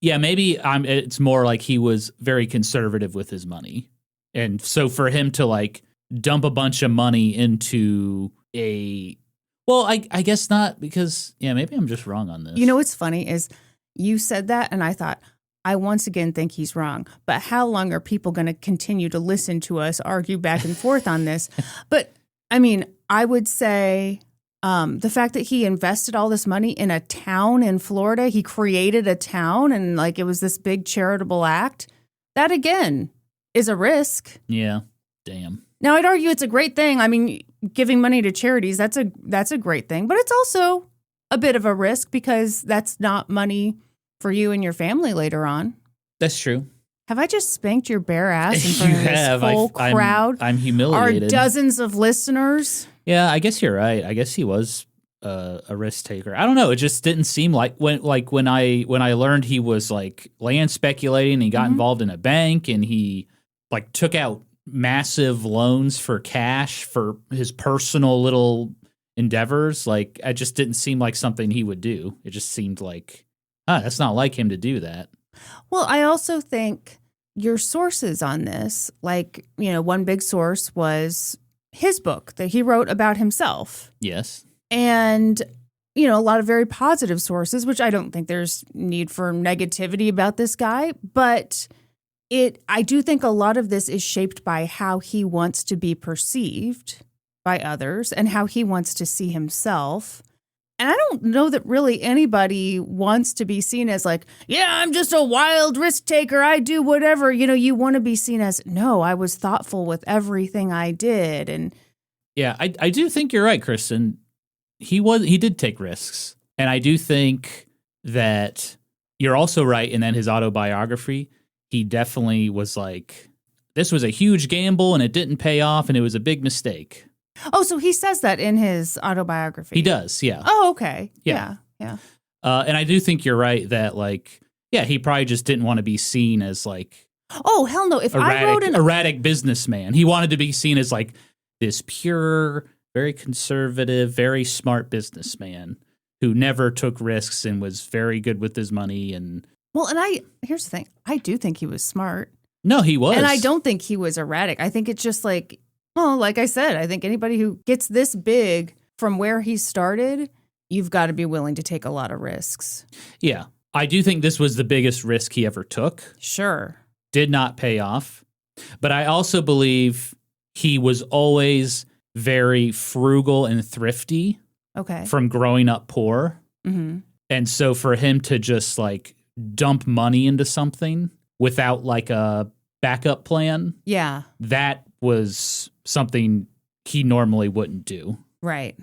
Yeah, maybe it's more like he was very conservative with his money. And so for him to like dump a bunch of money into I guess not, because, yeah, maybe I'm just wrong on this. You know what's funny is you said that and I thought, I once again think he's wrong. But how long are people going to continue to listen to us argue back and forth on this? But, I would say the fact that he invested all this money in a town in Florida, he created a town and like it was this big charitable act, that again is a risk. Yeah, damn. Now, I'd argue it's a great thing. Giving money to charities, that's a great thing. But it's also a bit of a risk because that's not money for you and your family later on. That's true. Have I just spanked your bare ass in front of this whole crowd? I'm humiliated. Our dozens of listeners? Yeah, I guess you're right. I guess he was a risk taker. I don't know. It just didn't seem like when I learned he was like land speculating, he got involved in a bank and he like took out massive loans for cash for his personal little endeavors. Like, it just didn't seem like something he would do. It just seemed like, that's not like him to do that. Well, I also think your sources on this, like, one big source was his book that he wrote about himself. Yes. And, a lot of very positive sources, which I don't think there's need for negativity about this guy. But I do think a lot of this is shaped by how he wants to be perceived by others and how he wants to see himself. And I don't know that really anybody wants to be seen as like, yeah, I'm just a wild risk taker. I do whatever. You want to be seen as, no, I was thoughtful with everything I did. And yeah, I do think you're right, Kristen. He did take risks. And I do think that you're also right. And then his autobiography, he definitely was like, this was a huge gamble and it didn't pay off and it was a big mistake. Oh, so he says that in his autobiography. He does, yeah. Oh, okay. Yeah. Yeah. And I do think you're right that, like, yeah, he probably just didn't want to be seen as, like, oh, hell no. If I wrote an erratic businessman. He wanted to be seen as, like, this pure, very conservative, very smart businessman who never took risks and was very good with his money. And well, and here's the thing. I do think he was smart. No, he was. And I don't think he was erratic. I think it's just like, well, like I said, I think anybody who gets this big from where he started, you've got to be willing to take a lot of risks. Yeah. I do think this was the biggest risk he ever took. Sure. Did not pay off. But I also believe he was always very frugal and thrifty. Okay. From growing up poor. Mm-hmm. And so for him to just like dump money into something without like a backup plan. Yeah. That was something he normally wouldn't do. Right.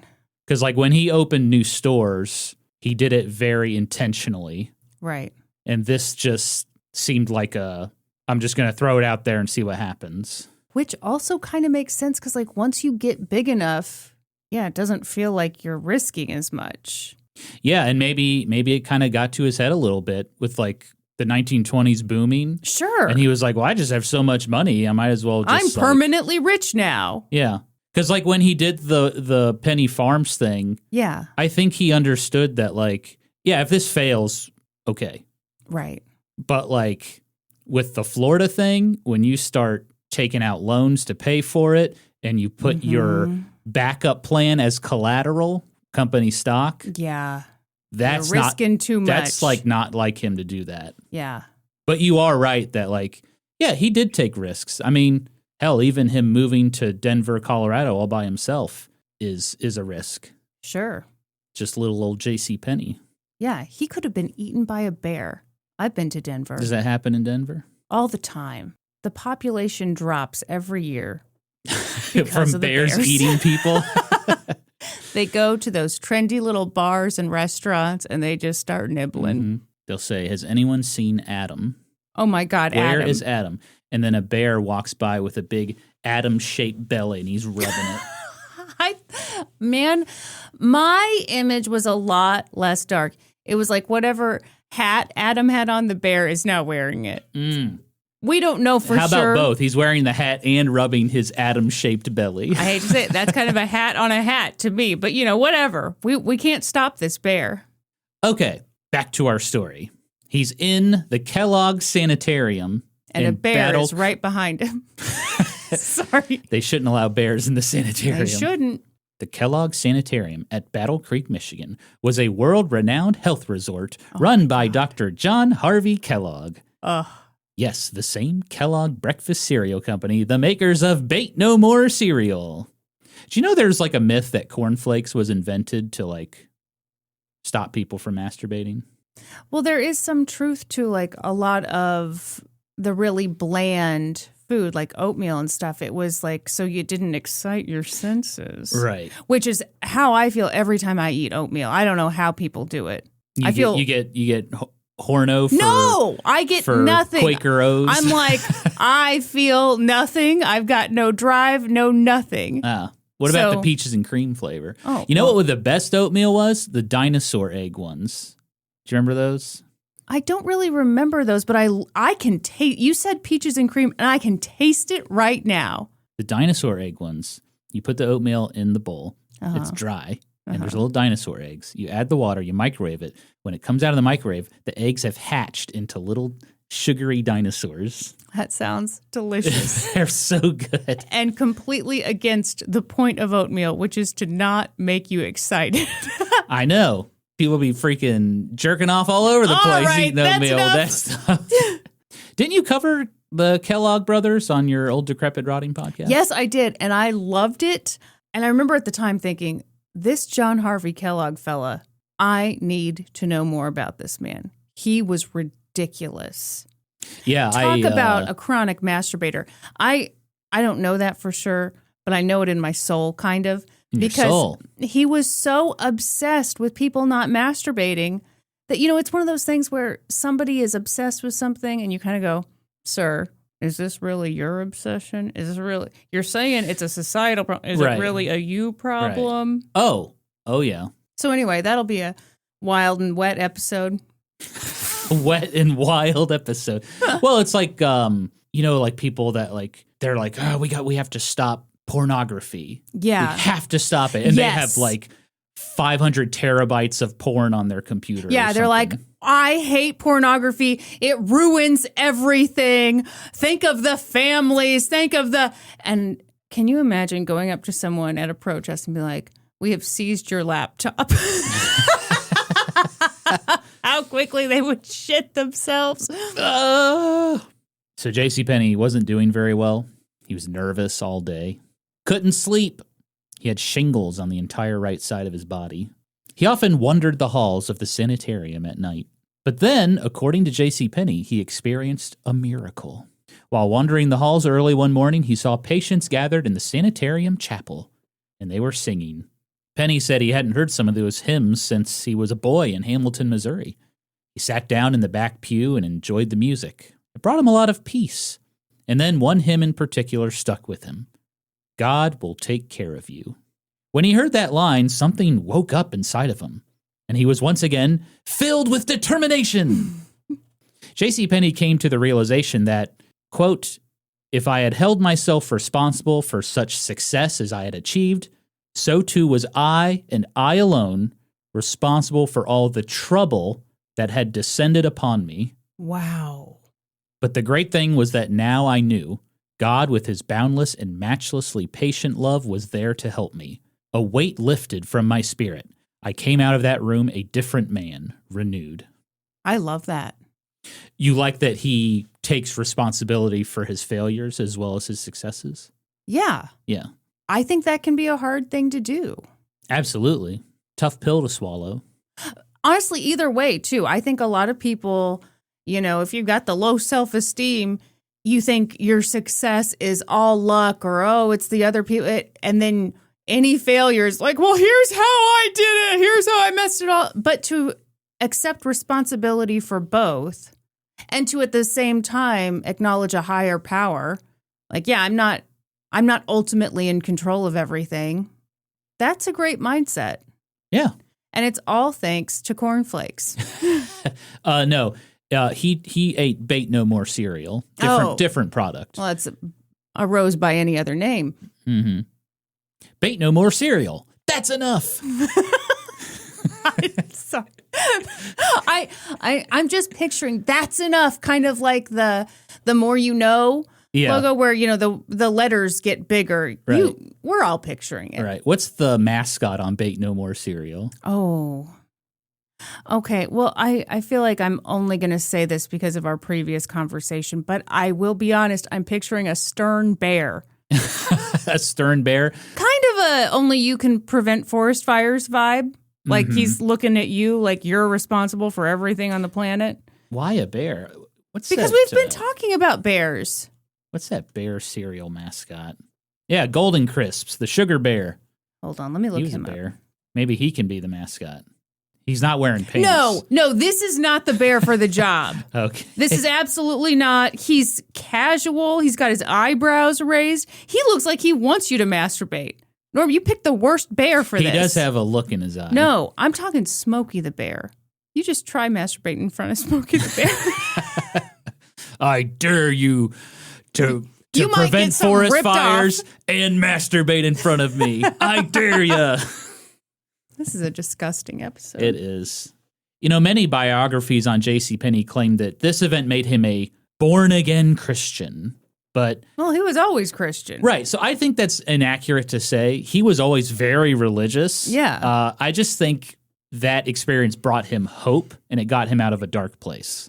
Because like when he opened new stores, he did it very intentionally. Right. And this just seemed like I'm just going to throw it out there and see what happens. Which also kind of makes sense because like once you get big enough, yeah, it doesn't feel like you're risking as much. Yeah, and maybe it kind of got to his head a little bit with like the 1920s booming. Sure. And he was like, well, I just have so much money. I might as well just I'm permanently rich now. Yeah. Because like when he did the Penny Farms thing, yeah, I think he understood that like, yeah, if this fails, okay. Right. But like with the Florida thing, when you start taking out loans to pay for it and you put your backup plan as collateral, company stock. Yeah. That's you're risking too much. That's like not like him to do that. Yeah. But you are right that like, yeah, he did take risks. I mean, hell, even him moving to Denver, Colorado all by himself is a risk. Sure. Just little old JCPenney. Yeah, he could have been eaten by a bear. I've been to Denver. Does that happen in Denver? All the time. The population drops every year. From bears eating people? They go to those trendy little bars and restaurants and they just start nibbling. Mm-hmm. They'll say, has anyone seen Adam? Oh my God, Where Adam. is Adam? And then a bear walks by with a big Adam-shaped belly and he's rubbing it. Man, my image was a lot less dark. It was like whatever hat Adam had on, the bear is now wearing it. Mm. We don't know for sure. How about both? He's wearing the hat and rubbing his Adam-shaped belly. I hate to say it. That's kind of a hat on a hat to me. But, whatever. We can't stop this bear. Okay, back to our story. He's in the Kellogg Sanitarium. And a bear is right behind him. Sorry. They shouldn't allow bears in the sanitarium. They shouldn't. The Kellogg Sanitarium at Battle Creek, Michigan, was a world-renowned health resort run by Dr. John Harvey Kellogg. Yes, the same Kellogg breakfast cereal company, the makers of Bait No More cereal. Do you know there's like a myth that cornflakes was invented to like stop people from masturbating? Well, there is some truth to like a lot of the really bland food, like oatmeal and stuff. It was like so you didn't excite your senses. Right. Which is how I feel every time I eat oatmeal. I don't know how people do it. You get Horno for... No, I get nothing. Quaker O's. I'm like, I feel nothing. I've got no drive, no nothing. What about the peaches and cream flavor? Oh, what the best oatmeal was? The dinosaur egg ones. Do you remember those? I don't really remember those, but I can taste... You said peaches and cream, and I can taste it right now. The dinosaur egg ones. You put the oatmeal in the bowl. It's dry. And there's little dinosaur eggs. You add the water, you microwave it. When it comes out of the microwave, the eggs have hatched into little sugary dinosaurs. That sounds delicious. They're so good. And completely against the point of oatmeal, which is to not make you excited. I know. People be freaking jerking off all over the place eating oatmeal. That's Didn't you cover the Kellogg brothers on your Old Decrepit Rotting podcast? Yes, I did. And I loved it. And I remember at the time thinking, this John Harvey Kellogg fella, I need to know more about this man. He was ridiculous. Yeah, Talk about a chronic masturbator. I don't know that for sure, but I know it in my soul, kind of. Because he was so obsessed with people not masturbating that, it's one of those things where somebody is obsessed with something and you kind of go, sir, is this really your obsession? Is this really, you're saying it's a societal problem. Is it really a you problem? Right. Oh, yeah. So anyway, that'll be a wild and wet episode. Wet and wild episode. Well, it's like, like people that like, they're like, oh, we have to stop pornography. Yeah. We have to stop it. And they have like 500 terabytes of porn on their computer. Yeah, they're like, I hate pornography. It ruins everything. Think of the families. And can you imagine going up to someone at a protest and be like, we have seized your laptop? How quickly they would shit themselves. So JCPenney wasn't doing very well. He was nervous all day. Couldn't sleep. He had shingles on the entire right side of his body. He often wandered the halls of the sanitarium at night. But then, according to JCPenney, he experienced a miracle. While wandering the halls early one morning, he saw patients gathered in the sanitarium chapel, and they were singing. Penney said he hadn't heard some of those hymns since he was a boy in Hamilton, Missouri. He sat down in the back pew and enjoyed the music. It brought him a lot of peace. And then one hymn in particular stuck with him. God will take care of you. When he heard that line, something woke up inside of him, and he was once again filled with determination. JCPenney came to the realization that, quote, if I had held myself responsible for such success as I had achieved, so too was I, and I alone, responsible for all the trouble that had descended upon me. Wow. But the great thing was that now I knew God, with his boundless and matchlessly patient love, was there to help me. A weight lifted from my spirit. I came out of that room a different man, renewed. I love that. You like that he takes responsibility for his failures as well as his successes? Yeah. Yeah. I think that can be a hard thing to do. Absolutely. Tough pill to swallow. Honestly, either way, too. I think a lot of people, if you've got the low self-esteem, you think your success is all luck or, it's the other people. And then any failures, like, well, here's how I did it. Here's how I messed it all. But to accept responsibility for both and to at the same time acknowledge a higher power, like, yeah, I'm not ultimately in control of everything. That's a great mindset. Yeah. And it's all thanks to cornflakes. No. He ate Bait No More cereal. Different product. Well, it's a rose by any other name. Mm-hmm. Bait No More cereal. That's enough. I'm sorry. I'm just picturing that's enough, kind of like the more you know logo where, the letters get bigger. Right. We're all picturing it. Right. What's the mascot on Bait No More cereal? Oh. Okay, well, I feel like I'm only going to say this because of our previous conversation, but I will be honest, I'm picturing a stern bear. A stern bear? Kind of a only you can prevent forest fires vibe. Like he's looking at you like you're responsible for everything on the planet. Why a bear? Because we've been talking about bears. What's that bear cereal mascot? Yeah, Golden Crisps, the sugar bear. Hold on, let me look him up. Bear. Maybe he can be the mascot. He's not wearing pants. No, this is not the bear for the job. Okay. This is absolutely not. He's casual. He's got his eyebrows raised. He looks like he wants you to masturbate. Norm, you picked the worst bear for this. He does have a look in his eye. No, I'm talking Smokey the Bear. You just try masturbating in front of Smokey the Bear. I dare you to prevent forest fires and masturbate in front of me. I dare you. This is a disgusting episode. It is. You know, many biographies on JCPenney claim that this event made him a born-again Christian. But well, he was always Christian. Right. So I think that's inaccurate to say. He was always very religious. Yeah. I just think that experience brought him hope, and it got him out of a dark place.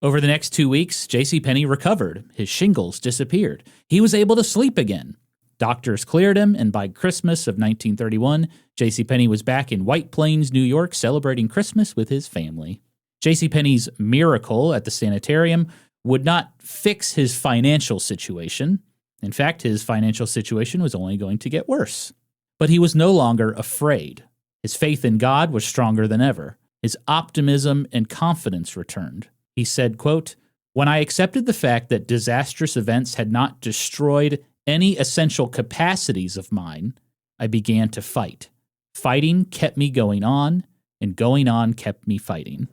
Over the next 2 weeks, JCPenney recovered. His shingles disappeared. He was able to sleep again. Doctors cleared him, and by Christmas of 1931, JCPenney was back in White Plains, New York, celebrating Christmas with his family. JCPenney's miracle at the sanitarium would not fix his financial situation. In fact, his financial situation was only going to get worse. But he was no longer afraid. His faith in God was stronger than ever. His optimism and confidence returned. He said, quote, "When I accepted the fact that disastrous events had not destroyed any essential capacities of mine, I began to fight. Fighting kept me going on, and going on kept me fighting."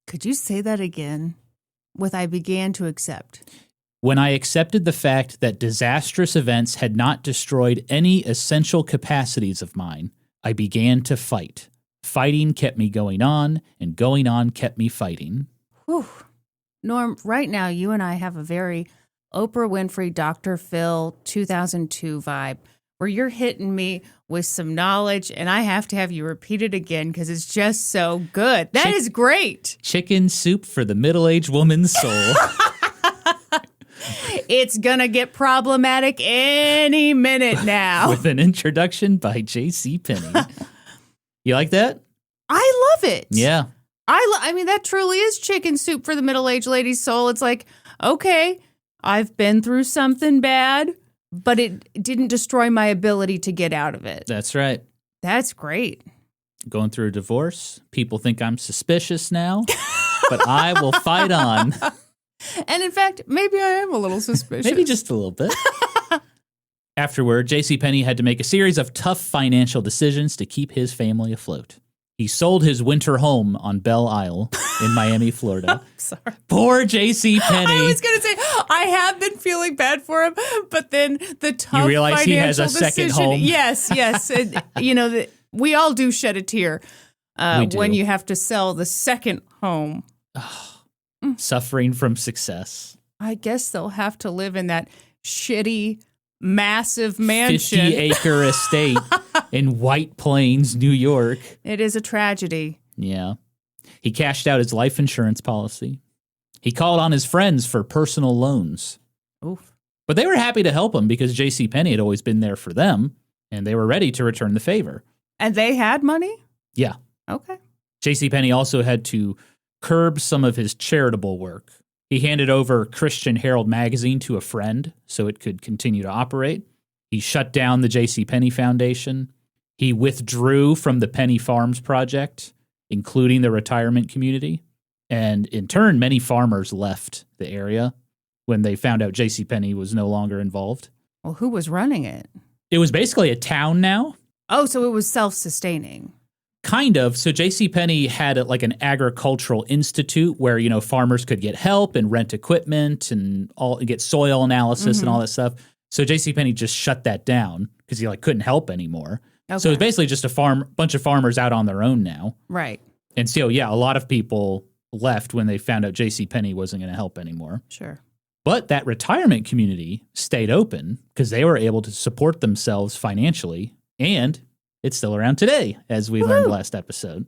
Could you say that again? With I began to accept. When I accepted the fact that disastrous events had not destroyed any essential capacities of mine, I began to fight. Fighting kept me going on, and going on kept me fighting. Whew. Norm, right now you and I have a very Oprah Winfrey, Dr. Phil 2002 vibe, where you're hitting me with some knowledge, and I have to have you repeat it again because it's just so good. That is great. Chicken soup for the middle-aged woman's soul. It's going to get problematic any minute now. With an introduction by JCPenney. You like that? I love it. Yeah. I mean, that truly is chicken soup for the middle-aged lady's soul. It's like, okay, I've been through something bad, but it didn't destroy my ability to get out of it. That's right. That's great. Going through a divorce. People think I'm suspicious now, but I will fight on. And in fact, maybe I am a little suspicious. Maybe just a little bit. Afterward, JCPenney had to make a series of tough financial decisions to keep his family afloat. He sold his winter home on Belle Isle in Miami, Florida. Sorry. Poor JCPenney. I was going to say, I have been feeling bad for him, but then the tough You realize financial he has a second decision, home? Yes. We all do shed a tear when you have to sell the second home. Suffering from success. I guess they'll have to live in that shitty, massive mansion. 50-acre estate in White Plains, New York. It is a tragedy. Yeah. He cashed out his life insurance policy. He called on his friends for personal loans. Oof. But they were happy to help him because JCPenney had always been there for them, and they were ready to return the favor. And they had money? Yeah. Okay. JCPenney also had to curb some of his charitable work. He handed over Christian Herald magazine to a friend so it could continue to operate. He shut down the JCPenney Foundation. He withdrew from the Penny Farms project, including the retirement community. And in turn, many farmers left the area when they found out JCPenney was no longer involved. Well, who was running it? It was basically a town now. Oh, so it was self-sustaining. Kind of. So JCPenney had an agricultural institute where, farmers could get help and rent equipment and get soil analysis and all that stuff. So JCPenney just shut that down because he couldn't help anymore. Okay. So it's basically just a bunch of farmers out on their own now. Right. And so, yeah, a lot of people left when they found out JCPenney wasn't going to help anymore. Sure. But that retirement community stayed open because they were able to support themselves financially, and it's still around today, as we learned last episode.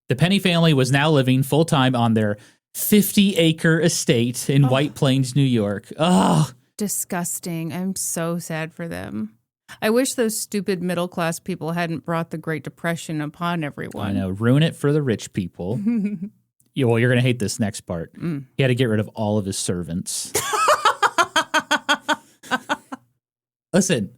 The Penney family was now living full-time on their 50-acre estate in White Plains, New York. Oh, disgusting. I'm so sad for them. I wish those stupid middle-class people hadn't brought the Great Depression upon everyone. I know. Ruin it for the rich people. You're going to hate this next part. He had to get rid of all of his servants. Listen.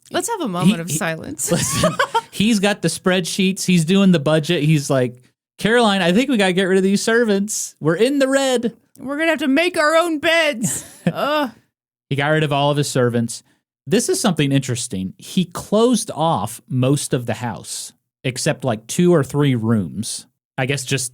Let's have a moment of silence. Listen, he's got the spreadsheets. He's doing the budget. He's like, Caroline, I think we got to get rid of these servants. We're in the red. We're going to have to make our own beds. He got rid of all of his servants. This is something interesting. He closed off most of the house, except 2 or 3 rooms. I guess just,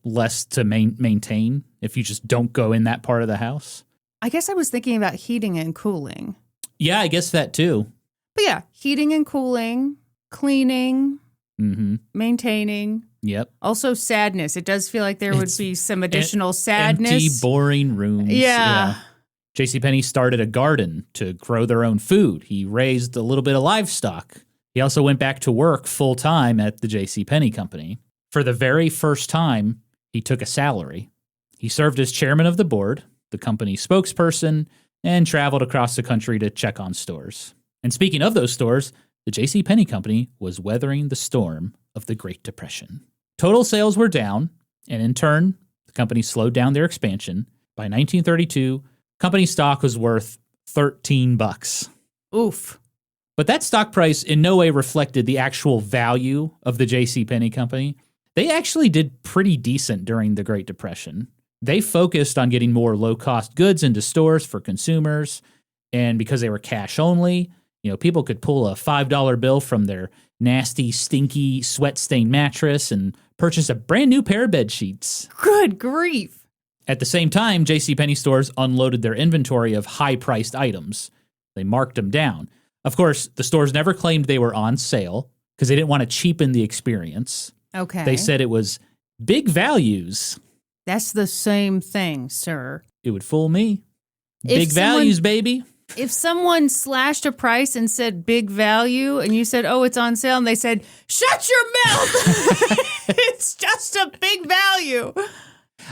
less to maintain if you just don't go in that part of the house. I guess I was thinking about heating and cooling. Yeah, I guess that too. But yeah, heating and cooling, cleaning. maintaining. Yep. Also sadness. It does feel like there would be some additional sadness. Empty, boring rooms. Yeah. JCPenney started a garden to grow their own food. He raised a little bit of livestock. He also went back to work full-time at the JCPenney company. For the very first time, he took a salary. He served as chairman of the board, the company's spokesperson, and traveled across the country to check on stores. And speaking of those stores, the JCPenney company was weathering the storm of the Great Depression. Total sales were down, and in turn, the company slowed down their expansion. By 1932, company stock was worth $13. Oof. But that stock price in no way reflected the actual value of the JCPenney company. They actually did pretty decent during the Great Depression. They focused on getting more low-cost goods into stores for consumers, and because they were cash only, people could pull a $5 bill from their nasty, stinky, sweat-stained mattress and purchase a brand new pair of bed sheets. Good grief. At the same time, JCPenney stores unloaded their inventory of high-priced items. They marked them down. Of course, the stores never claimed they were on sale because they didn't want to cheapen the experience. Okay. They said it was big values. That's the same thing, sir. It would fool me. Big values, baby. If someone slashed a price and said big value and you said, oh, it's on sale, and they said, shut your mouth. It's just a big value.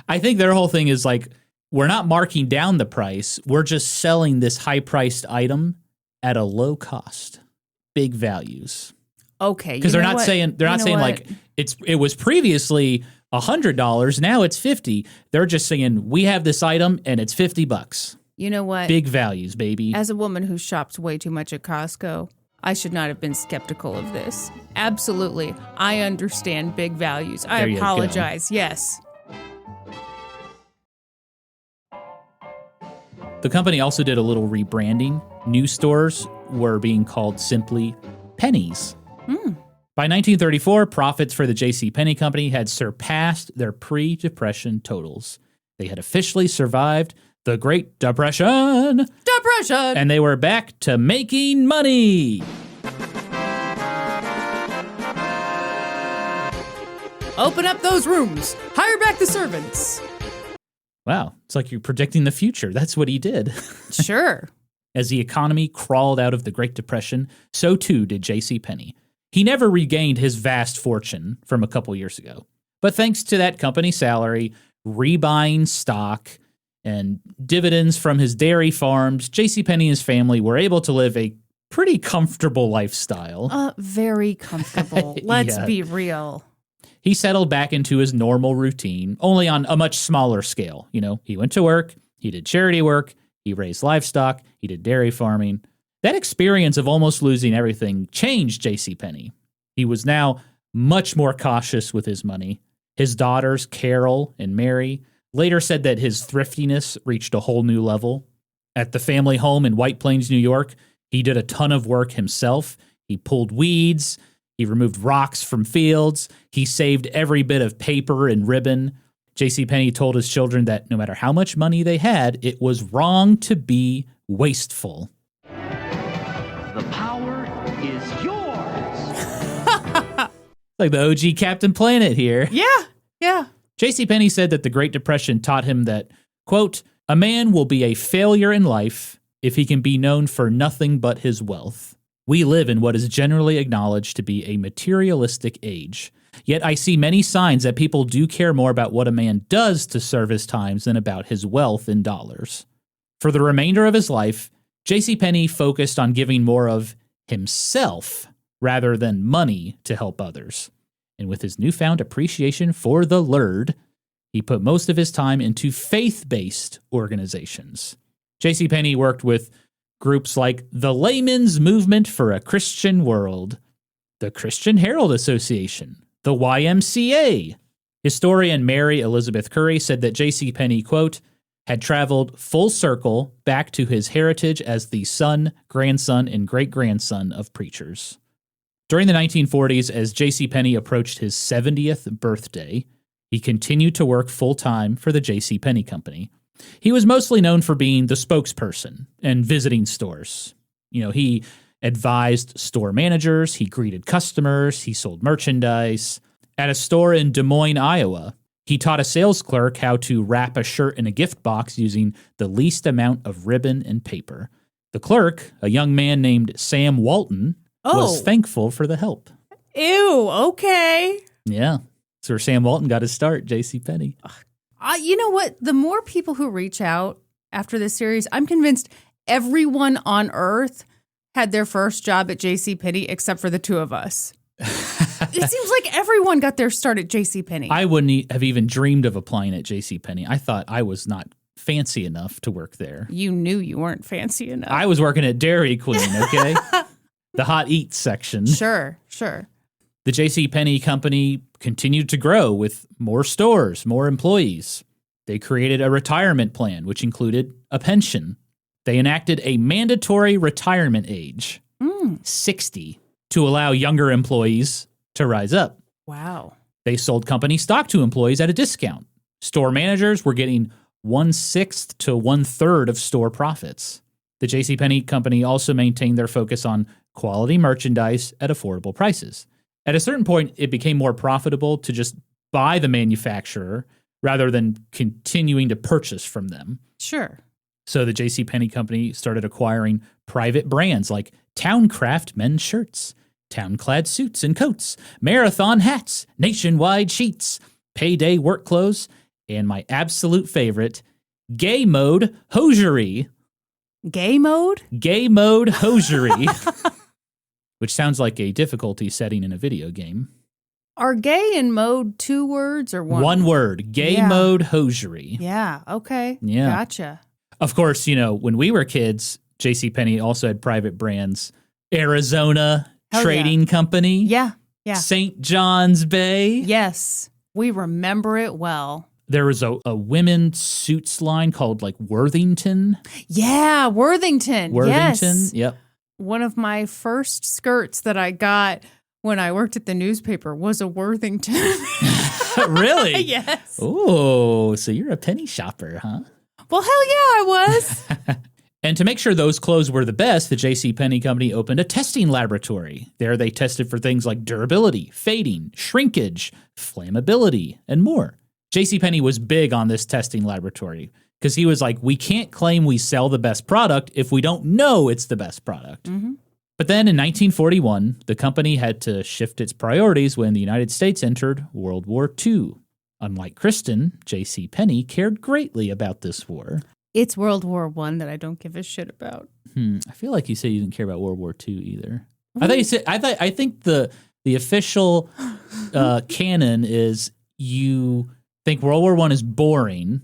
I think their whole thing is like, we're not marking down the price. We're just selling this high-priced item at a low cost. Big values. Okay. Because they're not saying like it was previously $100, now it's $50. They're just saying we have this item and it's $50. You know what? Big values, baby. As a woman who shops way too much at Costco, I should not have been skeptical of this. Absolutely. I understand big values. I apologize. Yes. The company also did a little rebranding. New stores were being called simply Pennies. By 1934, profits for the JCPenney company had surpassed their pre-Depression totals. They had officially survived the Great Depression. And they were back to making money. Open up those rooms. Hire back the servants. Wow, it's like you're predicting the future. That's what he did. Sure. As the economy crawled out of the Great Depression, so too did JCPenney. He never regained his vast fortune from a couple years ago. But thanks to that company salary, rebuying stock, and dividends from his dairy farms, JCPenney and his family were able to live a pretty comfortable lifestyle. Very comfortable. Let's be real. He settled back into his normal routine, only on a much smaller scale. He went to work, he did charity work, he raised livestock, he did dairy farming. That experience of almost losing everything changed JCPenney. He was now much more cautious with his money. His daughters, Carol and Mary, later said that his thriftiness reached a whole new level. At the family home in White Plains, New York, he did a ton of work himself. He pulled weeds. He removed rocks from fields. He saved every bit of paper and ribbon. JCPenney told his children that no matter how much money they had, it was wrong to be wasteful. The power is yours. Like the OG Captain Planet here. Yeah. JCPenney said that the Great Depression taught him that, quote, a man will be a failure in life if he can be known for nothing but his wealth. We live in what is generally acknowledged to be a materialistic age. Yet I see many signs that people do care more about what a man does to serve his times than about his wealth in dollars. For the remainder of his life, JCPenney focused on giving more of himself rather than money to help others. And with his newfound appreciation for the Lord, he put most of his time into faith-based organizations. JCPenney worked with groups like the Layman's Movement for a Christian World, the Christian Herald Association, the YMCA. Historian Mary Elizabeth Curry said that JCPenney, quote, had traveled full circle back to his heritage as the son, grandson, and great-grandson of preachers. During the 1940s, as JCPenney approached his 70th birthday, he continued to work full-time for the JCPenney company. He was mostly known for being the spokesperson and visiting stores. He advised store managers, he greeted customers, he sold merchandise. At a store in Des Moines, Iowa, he taught a sales clerk how to wrap a shirt in a gift box using the least amount of ribbon and paper. The clerk, a young man named Sam Walton, was thankful for the help. Ew, okay. Yeah. That's where Sam Walton got his start, JCPenney. You know what? The more people who reach out after this series, I'm convinced everyone on Earth had their first job at JCPenney except for the two of us. It seems like everyone got their start at JCPenney. I wouldn't have even dreamed of applying at JCPenney. I thought I was not fancy enough to work there. You knew you weren't fancy enough. I was working at Dairy Queen, okay? The hot eats section. Sure. The JCPenney company continued to grow with more stores, more employees. They created a retirement plan, which included a pension. They enacted a mandatory retirement age, 60, to allow younger employees to rise up. Wow. They sold company stock to employees at a discount. Store managers were getting 1/6 to 1/3 of store profits. The JCPenney company also maintained their focus on quality merchandise at affordable prices. At a certain point, it became more profitable to just buy the manufacturer rather than continuing to purchase from them. Sure. So the JCPenney company started acquiring private brands like Towncraft men's shirts, Townclad suits and coats, Marathon hats, Nationwide sheets, Payday work clothes, and my absolute favorite, Gay Mode hosiery. Gay mode? Gay Mode hosiery, which sounds like a difficulty setting in a video game. Are gay and mode 2 words or one? One word, Gay Mode hosiery. Yeah, okay. Yeah. Gotcha. Of course, when we were kids, JCPenney also had private brands. Arizona Trading Company. Yeah. St. John's Bay. Yes. We remember it well. There was a women's suits line called like Worthington. Yeah, Worthington. Yes. Yep. One of my first skirts that I got when I worked at the newspaper was a Worthington. Really? Yes. Oh, so you're a penny shopper, huh? Well, hell yeah, I was. And to make sure those clothes were the best, the JCPenney company opened a testing laboratory. There they tested for things like durability, fading, shrinkage, flammability, and more. JCPenney was big on this testing laboratory because he was like, we can't claim we sell the best product if we don't know it's the best product. Mm-hmm. But then in 1941, the company had to shift its priorities when the United States entered World War II. Unlike Kristen, JCPenney cared greatly about this war. It's World War I that I don't give a shit about. I feel like you said you didn't care about World War II either. I thought you said. I think the official canon is you think World War I is boring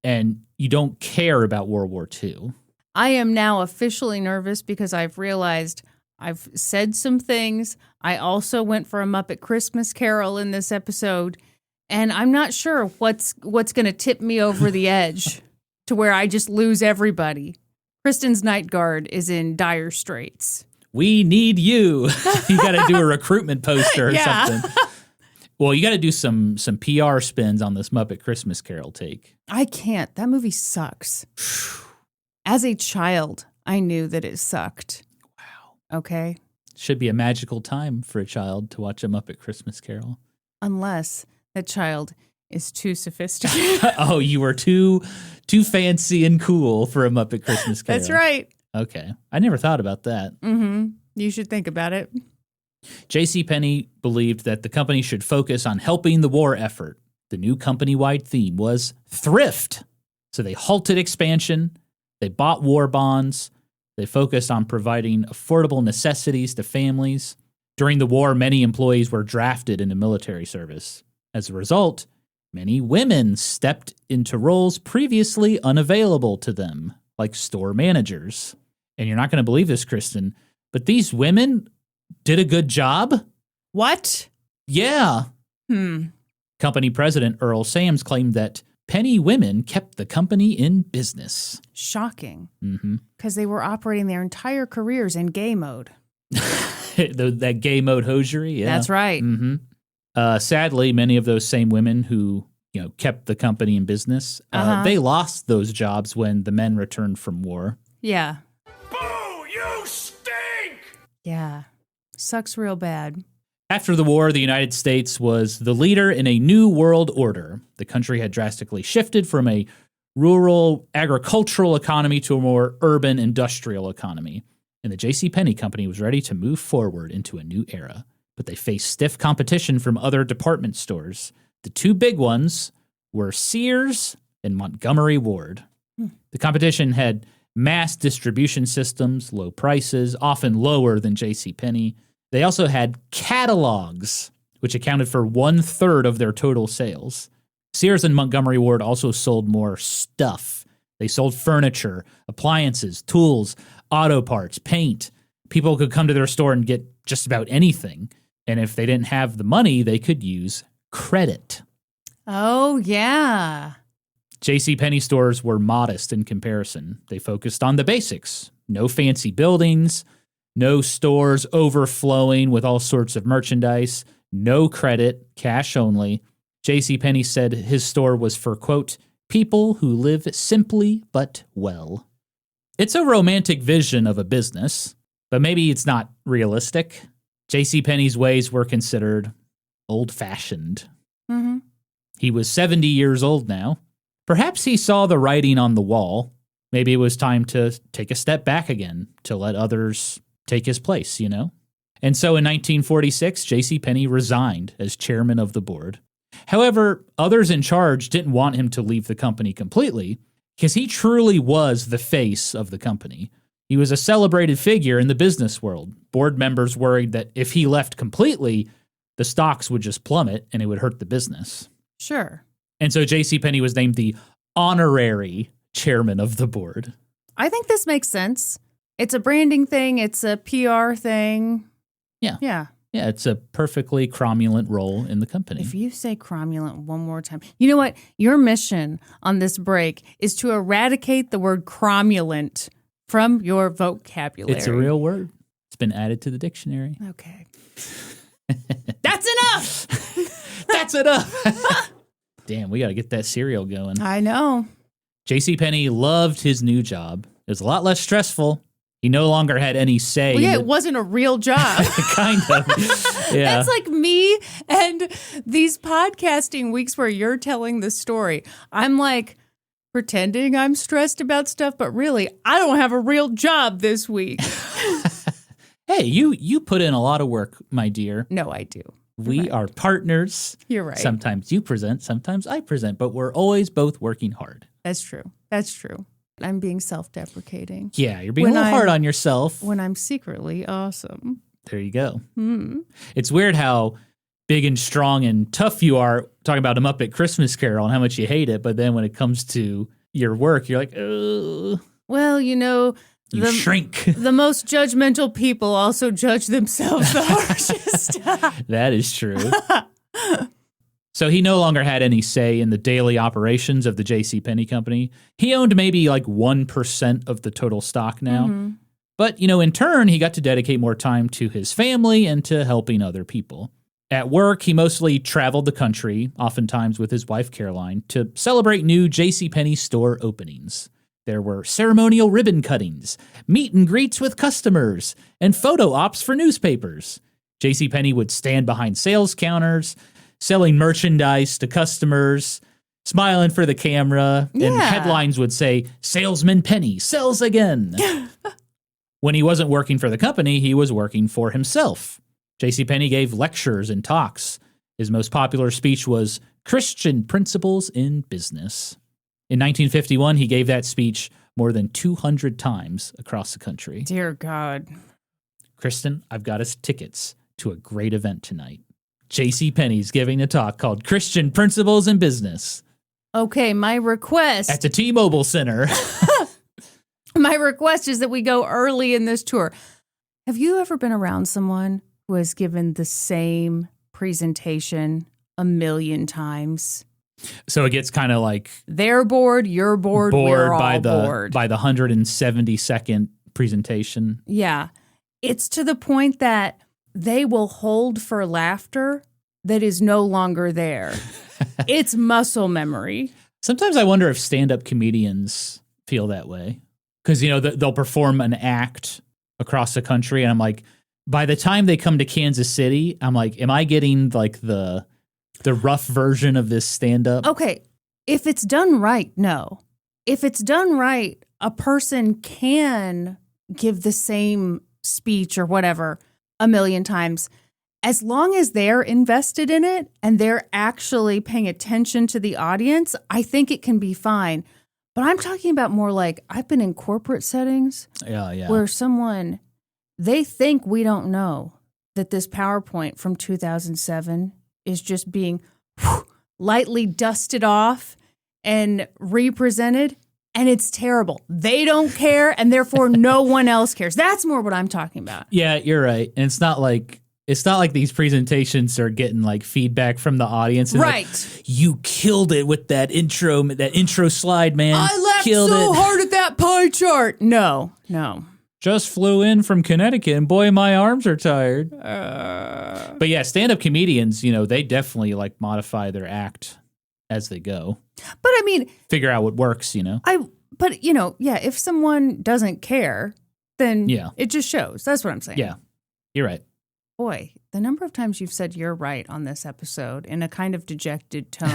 and you don't care about World War II. I am now officially nervous because I've realized I've said some things. I also went for a Muppet Christmas Carol in this episode, and I'm not sure what's going to tip me over the edge to where I just lose everybody. Kristen's Night Guard is in dire straits. We need you. You got to do a recruitment poster or something. Well, you got to do some PR spins on this Muppet Christmas Carol take. I can't. That movie sucks. As a child, I knew that it sucked. Wow. Okay. Should be a magical time for a child to watch a Muppet Christmas Carol. Unless that child is too sophisticated. Oh, you were too fancy and cool for a Muppet Christmas Carol. That's right. Okay. I never thought about that. Mm-hmm. You should think about it. JCPenney believed that the company should focus on helping the war effort. The new company-wide theme was thrift. So they halted expansion. They bought war bonds. They focused on providing affordable necessities to families. During the war, many employees were drafted into military service. As a result, many women stepped into roles previously unavailable to them, like store managers. And you're not going to believe this, Kristen, but these women did a good job. What? Yeah. Company president Earl Sams claimed that Penny women kept the company in business. Shocking. Mm-hmm. Because they were operating their entire careers in gay mode. That gay mode hosiery, yeah. That's right. Mm-hmm. Sadly, many of those same women who kept the company in business, they lost those jobs when the men returned from war. Yeah. Boo! You stink! Yeah. Sucks real bad. After the war, the United States was the leader in a new world order. The country had drastically shifted from a rural agricultural economy to a more urban industrial economy. And the JCPenney company was ready to move forward into a new era. But they faced stiff competition from other department stores. The two big ones were Sears and Montgomery Ward. The competition had mass distribution systems, low prices, often lower than JCPenney. They also had catalogs, which accounted for 1/3 of their total sales. Sears and Montgomery Ward also sold more stuff. They sold furniture, appliances, tools, auto parts, paint. People could come to their store and get just about anything. And if they didn't have the money, they could use credit. Oh, yeah. JCPenney stores were modest in comparison. They focused on the basics. No fancy buildings, no stores overflowing with all sorts of merchandise, no credit, cash only. JCPenney said his store was for, quote, people who live simply but well. It's a romantic vision of a business, but maybe it's not realistic. JCPenney's ways were considered old-fashioned. Mm-hmm. He was 70 years old now. Perhaps he saw the writing on the wall. Maybe it was time to take a step back again, to let others take his place, you know? And so in 1946, JCPenney resigned as chairman of the board. However, others in charge didn't want him to leave the company completely, because he truly was the face of the company. He was a celebrated figure in the business world. Board members worried that if he left completely, the stocks would just plummet and it would hurt the business. Sure. And so JCPenney was named the honorary chairman of the board. I think this makes sense. It's a branding thing. It's a PR thing. Yeah. Yeah. Yeah, it's a perfectly cromulent role in the company. If you say cromulent one more time, you know what? Your mission on this break is to eradicate the word cromulent from your vocabulary. It's a real word. It's been added to the dictionary. Okay. That's enough. That's enough. Damn, we got to get that cereal going. I know. JCPenney loved his new job. It was a lot less stressful. He no longer had any say. Well, yeah, it wasn't a real job. Kind of. Yeah. That's like me and these podcasting weeks where you're telling the story. I'm like pretending I'm stressed about stuff, but really, I don't have a real job this week. Hey, you put in a lot of work, my dear. No, I do. We are partners. You're right. Sometimes you present, sometimes I present, but we're always both working hard. That's true. That's true. I'm being self-deprecating. Yeah, you're being a little hard on yourself. When I'm secretly awesome. There you go. It's weird how big and strong and tough you are talking about a Muppet Christmas Carol and how much you hate it, but then when it comes to your work, you're like, oh. Well, you know, you shrink. The most judgmental people also judge themselves the harshest. That is true. So he no longer had any say in the daily operations of the JCPenney company. He owned maybe like 1% of the total stock now. Mm-hmm. But, you know, in turn, he got to dedicate more time to his family and to helping other people. At work, he mostly traveled the country, oftentimes with his wife Caroline, to celebrate new JCPenney store openings. There were ceremonial ribbon cuttings, meet and greets with customers, and photo ops for newspapers. JCPenney would stand behind sales counters, selling merchandise to customers, smiling for the camera, and headlines would say, Salesman Penny sells again. When he wasn't working for the company, he was working for himself. JCPenney gave lectures and talks. His most popular speech was Christian Principles in Business. In 1951, he gave that speech more than 200 times across the country. Dear God. Kristen, I've got us tickets to a great event tonight. JCPenney's giving a talk called Christian Principles in Business. Okay, my request. At the T-Mobile Center. My request is that we go early in this tour. Have you ever been around someone who has given the same presentation a million times? So it gets kind of like they're bored, you're bored, we're all bored. By the 170-second presentation. Yeah. It's to the point that they will hold for laughter that is no longer there. It's muscle memory. Sometimes I wonder if stand-up comedians feel that way. Because, you know, they'll perform an act across the country, and I'm like, by the time they come to Kansas City, I'm like, am I getting like the rough version of this stand-up? Okay, if it's done right, no. If it's done right, a person can give the same speech or whatever a million times. As long as they're invested in it and they're actually paying attention to the audience, I think it can be fine. But I'm talking about more like I've been in corporate settings where someone, they think we don't know that this PowerPoint from 2007 is just being lightly dusted off and represented, and it's terrible. They don't care, and therefore no one else cares. That's more what I'm talking about. Yeah, you're right. And it's not like these presentations are getting like feedback from the audience. And right. Like, you killed it with that intro slide, man. I laughed killed so it. hard at that pie chart. No. Just flew in from Connecticut, and boy, my arms are tired. But yeah, stand-up comedians, they definitely like modify their act as they go. But I mean, figure out what works, if someone doesn't care, then it just shows. That's what I'm saying. Yeah, you're right. Boy, the number of times you've said you're right on this episode in a kind of dejected tone.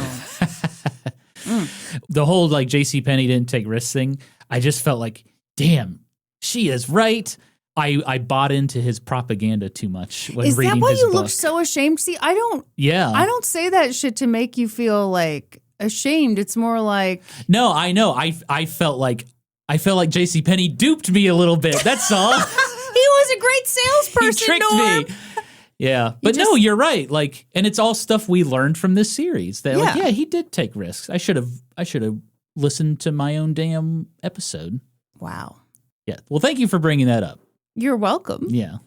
The whole like JCPenney didn't take risks thing, I just felt like, damn, she is right. I bought into his propaganda too much when reading his book. Is that why you look so ashamed? See, I don't say that shit to make you feel like ashamed. It's more like, no, I know. I felt like JCPenney duped me a little bit. That's all. He was a great salesperson. He tricked me. Yeah, but no, you're right. Like, and it's all stuff we learned from this series. That he did take risks. I should have listened to my own damn episode. Wow. Yeah. Well, thank you for bringing that up. You're welcome. Yeah.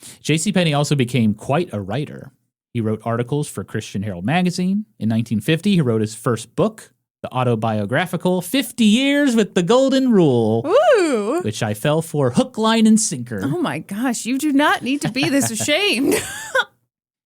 JCPenney also became quite a writer. He wrote articles for Christian Herald magazine. In 1950, he wrote his first book, the autobiographical 50 Years with the Golden Rule, Ooh. Which I fell for hook, line, and sinker. Oh my gosh, you do not need to be this ashamed.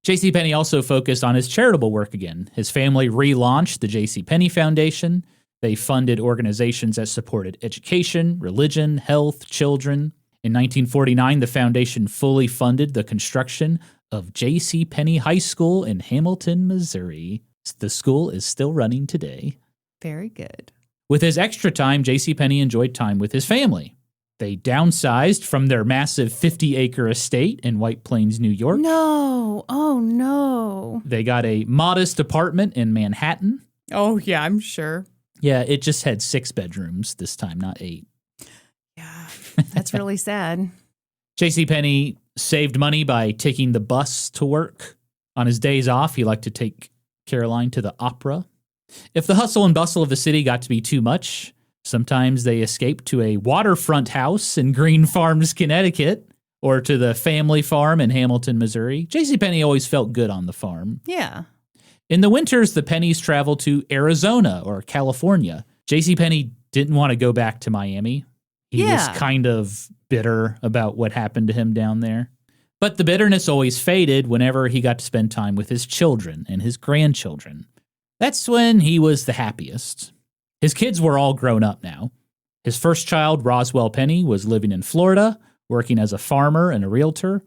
JCPenney also focused on his charitable work again. His family relaunched the JCPenney Foundation. They funded organizations that supported education, religion, health, children. In 1949, the foundation fully funded the construction of JCPenney High School in Hamilton, Missouri. The school is still running today. Very good. With his extra time, JCPenney enjoyed time with his family. They downsized from their massive 50-acre estate in White Plains, New York. No. Oh, no. They got a modest apartment in Manhattan. Oh, yeah, I'm sure. Yeah, it just had 6 bedrooms this time, not 8. Yeah, that's really sad. JCPenney saved money by taking the bus to work. On his days off, he liked to take Caroline to the opera. If the hustle and bustle of the city got to be too much, sometimes they escaped to a waterfront house in Green Farms, Connecticut, or to the family farm in Hamilton, Missouri. JCPenney always felt good on the farm. Yeah. In the winters, the Pennies traveled to Arizona or California. JCPenney didn't want to go back to Miami. He was kind of bitter about what happened to him down there. But the bitterness always faded whenever he got to spend time with his children and his grandchildren. That's when he was the happiest. His kids were all grown up now. His first child, Roswell Penney, was living in Florida, working as a farmer and a realtor.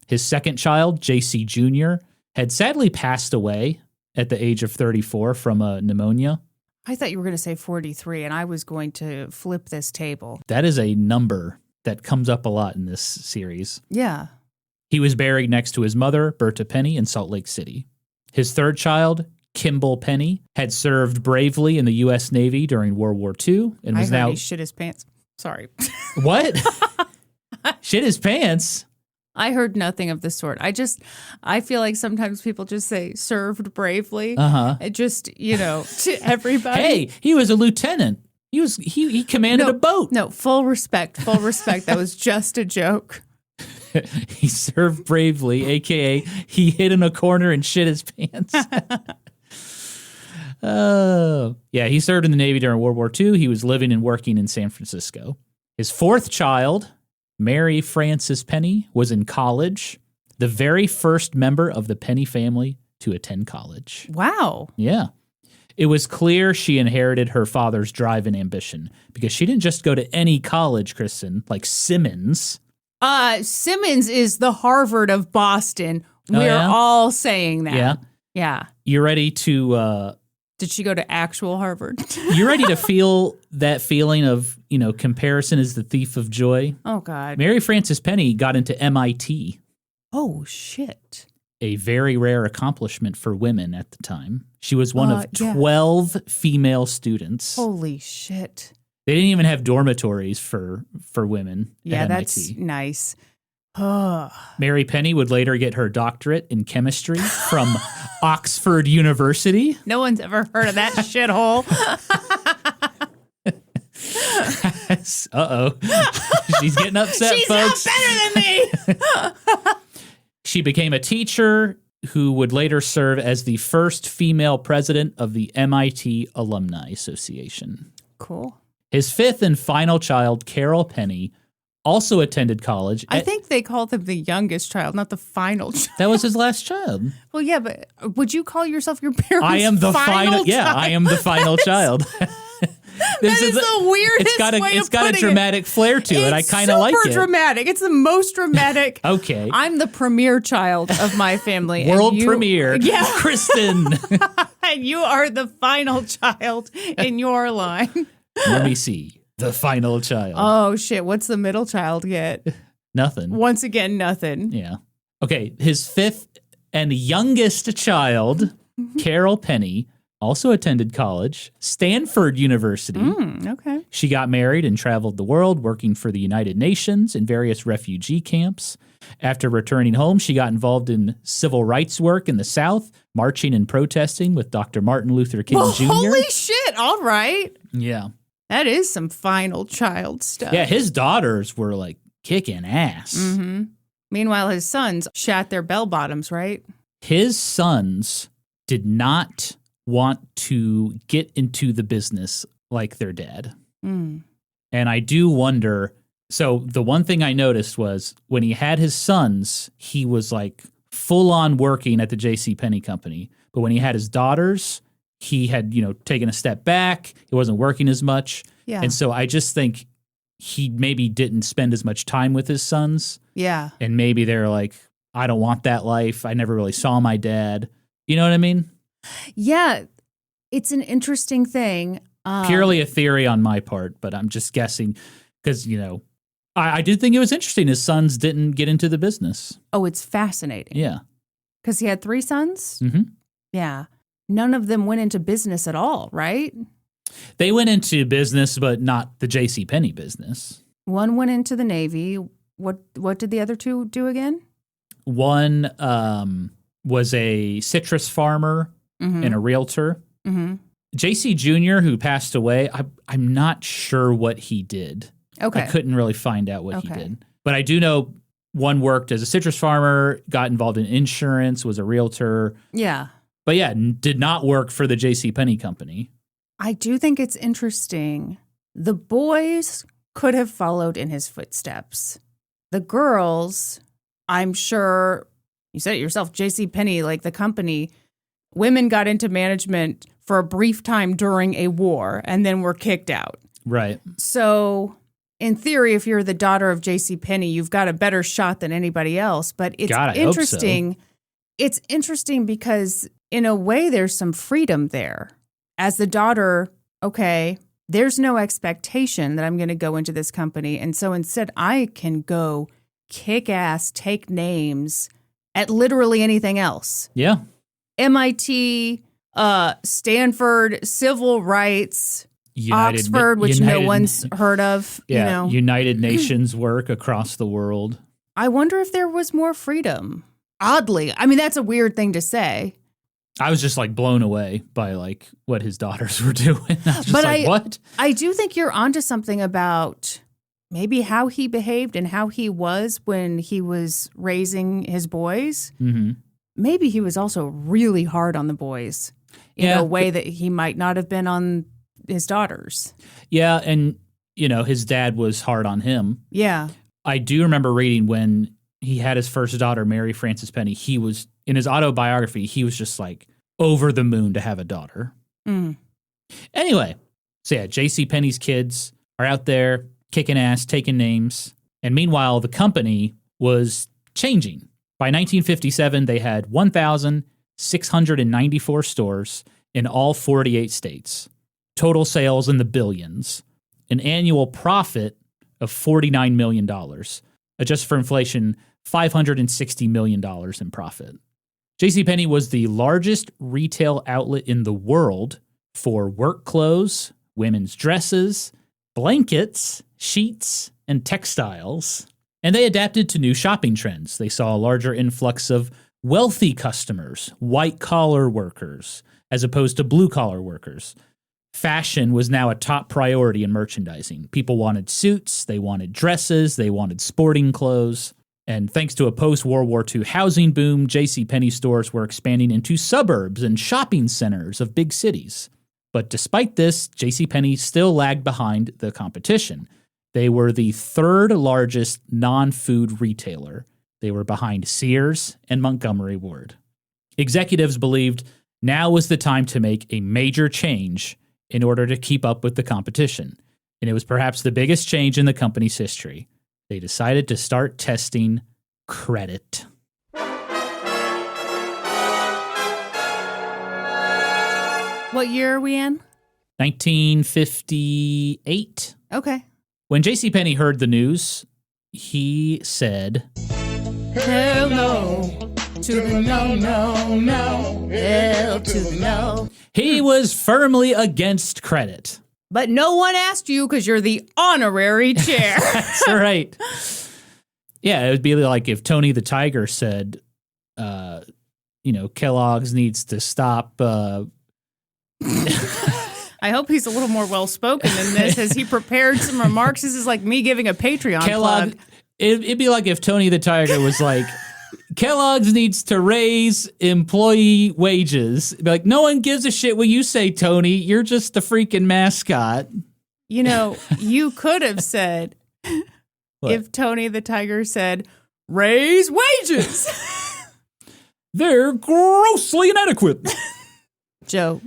His second child, JC Jr., had sadly passed away at the age of 34 from a pneumonia. I thought you were going to say 43, and I was going to flip this table. That is a number that comes up a lot in this series. Yeah. He was buried next to his mother, Berta Penney, in Salt Lake City. His third child, Kimball Penney, had served bravely in the U.S. Navy during World War II and was now... he shit his pants. Sorry. What? Shit his pants? I heard nothing of the sort. I feel like sometimes people just say served bravely. It just, to everybody. Hey, he was a lieutenant. He commanded a boat. No, full respect. Full respect. That was just a joke. He served bravely, a.k.a. he hid in a corner and shit his pants. Oh, yeah, he served in the Navy during World War II. He was living and working in San Francisco. His fourth child, Mary Frances Penney, was in college, the very first member of the Penney family to attend college. Wow. Yeah. It was clear she inherited her father's drive and ambition because she didn't just go to any college, Kristen, like Simmons. Simmons is the Harvard of Boston. We're all saying that. Yeah. Yeah. You ready to... Did she go to actual Harvard? You ready to feel that feeling of, comparison is the thief of joy? Oh, God. Mary Frances Penney got into MIT. Oh, shit. A very rare accomplishment for women at the time. She was one of 12 female students. Holy shit. They didn't even have dormitories for women at MIT. That's nice. Mary Penney would later get her doctorate in chemistry from Oxford University. No one's ever heard of that shithole. Uh-oh. She's getting upset, She's folks. She's not better than me. She became a teacher who would later serve as the first female president of the MIT Alumni Association. Cool. His fifth and final child, Carol Penney, also attended college. I think they called him the youngest child, not the final child. That was his last child. Well, yeah, but would you call yourself your parents' I am the final child? Yeah, I am the final child. That is the weirdest way of putting it. It's got a dramatic flair to it. I kind of like it. Super dramatic. It's the most dramatic. Okay. I'm the premier child of my family. World premiere. Yeah. Kristen. And you are the final child in your line. Let me see. The final child. Oh, shit. What's the middle child get? Nothing. Once again, nothing. Yeah. Okay. His fifth and youngest child, Carol Penney, also attended college, Stanford University. Okay. She got married and traveled the world working for the United Nations in various refugee camps. After returning home, she got involved in civil rights work in the South, marching and protesting with Dr. Martin Luther King Jr. Holy shit. All right. Yeah. That is some final child stuff. Yeah, his daughters were like kicking ass. Mm-hmm. Meanwhile, his sons shat their bell bottoms, right? His sons did not want to get into the business like their dad. And I do wonder, so the one thing I noticed was when he had his sons, he was like full on working at the JCPenney company. But when he had his daughters, he had, taken a step back. He wasn't working as much. Yeah. And so I just think he maybe didn't spend as much time with his sons. Yeah. And maybe they're like, I don't want that life. I never really saw my dad. You know what I mean? Yeah. It's an interesting thing. Purely a theory on my part, but I'm just guessing because, I did think it was interesting. His sons didn't get into the business. Oh, it's fascinating. Yeah. Because he had 3 sons? Mm-hmm. Yeah. None of them went into business at all, right? They went into business, but not the JCPenney business. One went into the Navy. What did the other 2 do again? One was a citrus farmer and a realtor. Mm-hmm. JC Jr., who passed away, I'm not sure what he did. Okay. I couldn't really find out what he did. But I do know one worked as a citrus farmer, got involved in insurance, was a realtor. Yeah. But yeah, did not work for the JCPenney company. I do think it's interesting. The boys could have followed in his footsteps. The girls, I'm sure, you said it yourself, JCPenney, like the company, women got into management for a brief time during a war and then were kicked out. Right. So in theory, if you're the daughter of JCPenney, you've got a better shot than anybody else. But it's interesting. Hope so. It's interesting because in a way, there's some freedom there. As the daughter, okay, there's no expectation that I'm going to go into this company. And so instead, I can go kick ass, take names at literally anything else. Yeah. MIT, Stanford, civil rights, Oxford, which no one's heard of. Yeah, United Nations work across the world. I wonder if there was more freedom. Oddly. I mean, that's a weird thing to say. I was just like blown away by like what his daughters were doing. I was just what? I do think you're onto something about maybe how he behaved and how he was when he was raising his boys. Mm-hmm. Maybe he was also really hard on the boys in a way that he might not have been on his daughters. Yeah, and his dad was hard on him. Yeah. I do remember reading when he had his first daughter, Mary Frances Penney, he was, in his autobiography, he was just like over the moon to have a daughter. Mm. Anyway, so yeah, JCPenney's kids are out there kicking ass, taking names, And meanwhile, the company was changing. By 1957, they had 1,694 stores in all 48 states. Total sales in the billions. An annual profit of $49 million. Adjusted for inflation, $560 million in profit. JCPenney was the largest retail outlet in the world for work clothes, women's dresses, blankets, sheets, and textiles. And they adapted to new shopping trends. They saw a larger influx of wealthy customers, white-collar workers, as opposed to blue-collar workers. Fashion was now a top priority in merchandising. People wanted suits, they wanted dresses, they wanted sporting clothes. And thanks to a post-World War II housing boom, JCPenney stores were expanding into suburbs and shopping centers of big cities. But despite this, JCPenney still lagged behind the competition. They were the third largest non-food retailer. They were behind Sears and Montgomery Ward. Executives believed now was the time to make a major change in order to keep up with the competition. And it was perhaps the biggest change in the company's history. They decided to start testing credit. What year are we in? 1958. Okay. When JCPenney heard the news, he said, Hell no to the no, no, no. Hell to the no. He was firmly against credit. But no one asked you because you're the honorary chair. That's right. Yeah, it would be like if Tony the Tiger said, Kellogg's needs to stop. I hope he's a little more well-spoken than this. Has he prepared some remarks? This is like me giving a Patreon plug. It'd be like if Tony the Tiger was like, Kellogg's needs to raise employee wages. Be like, no one gives a shit what you say, Tony. You're just the freaking mascot. You could have said, what? If Tony the Tiger said, raise wages. They're grossly inadequate. Joe,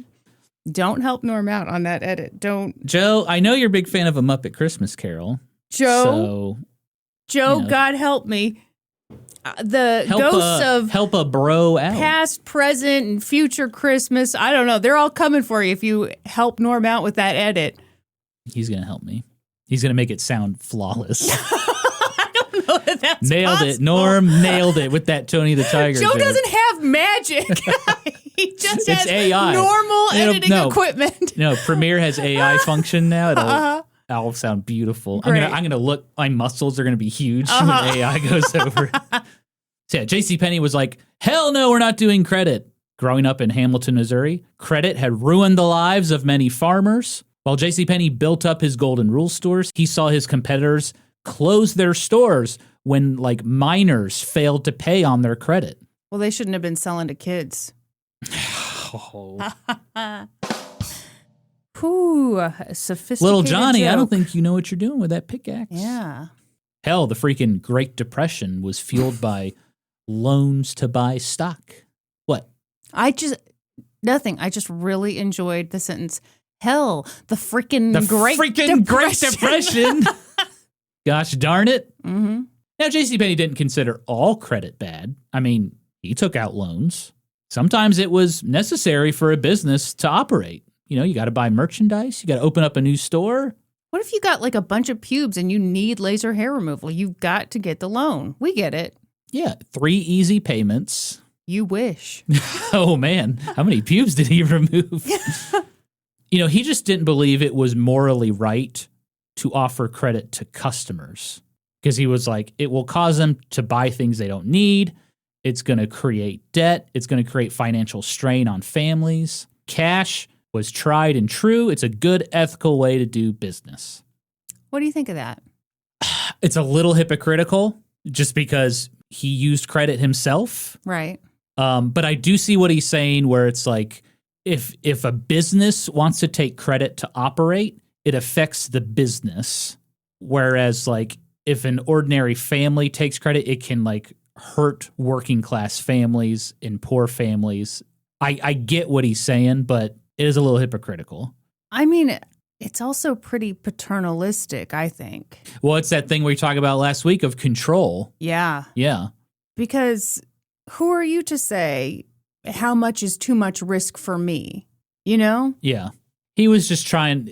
don't help Norm out on that edit. Don't. Joe, I know you're a big fan of A Muppet Christmas Carol. Joe, God help me. The ghosts of help a bro out. Past, present, and future Christmas. I don't know. They're all coming for you if you help Norm out with that edit. He's going to help me. He's going to make it sound flawless. I don't know if that's nailed possible. it. Norm nailed it with that Tony the Tiger Joe joke. doesn't have magic. He just It's has AI. normal editing equipment. No, Premiere has AI function now. It'll sound beautiful. Great. I'm gonna look. My muscles are gonna be huge when AI goes over. So yeah, JCPenney was like, hell no, we're not doing credit. Growing up in Hamilton, Missouri, credit had ruined the lives of many farmers. While JCPenney built up his Golden Rule stores, he saw his competitors close their stores when minors failed to pay on their credit. Well, they shouldn't have been selling to kids. Ooh, sophisticated Little Johnny, joke. I don't think you know what you're doing with that pickaxe. Yeah. Hell, the freaking Great Depression was fueled by loans to buy stock. What? Nothing. I just really enjoyed the sentence. Hell, the freaking Great Depression. Gosh darn it. Mm-hmm. Now, JCPenney didn't consider all credit bad. I mean, he took out loans. Sometimes it was necessary for a business to operate. You got to buy merchandise. You got to open up a new store. What if you got a bunch of pubes and you need laser hair removal? You've got to get the loan. We get it. Yeah, 3 easy payments. You wish. Oh, man. How many pubes did he remove? He just didn't believe it was morally right to offer credit to customers. Because he was like, it will cause them to buy things they don't need. It's going to create debt. It's going to create financial strain on families. Cash was tried and true. It's a good ethical way to do business. What do you think of that? It's a little hypocritical just because he used credit himself. Right. But I do see what he's saying where it's like if a business wants to take credit to operate, it affects the business. Whereas if an ordinary family takes credit, it can hurt working class families and poor families. I get what he's saying, but it is a little hypocritical. I mean, It's also pretty paternalistic, I think. Well, it's that thing we talked about last week of control. Yeah. Yeah. Because who are you to say how much is too much risk for me? You know? Yeah. He was just trying,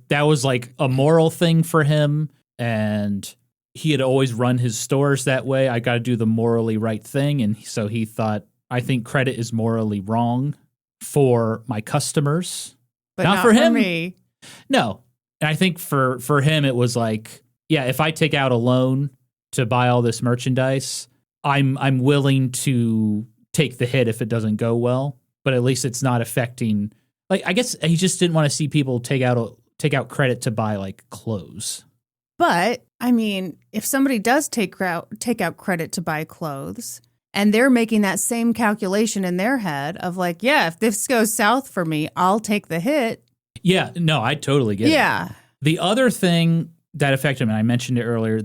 that was like a moral thing for him. And he had always run his stores that way. I got to do the morally right thing. And so he thought, I think credit is morally wrong for my customers. But not for him. me. No. And I think for him, it was like, yeah, if I take out a loan to buy all this merchandise, I'm willing to take the hit if it doesn't go well. But at least it's not affecting. Like, I guess he just didn't want to see people take out credit to buy like clothes. But I mean, if somebody does take out credit to buy clothes, and they're making that same calculation in their head of like, yeah, if this goes south for me, I'll take the hit. Yeah, no, I totally get it. Yeah. The other thing that affected him, and I mentioned it earlier,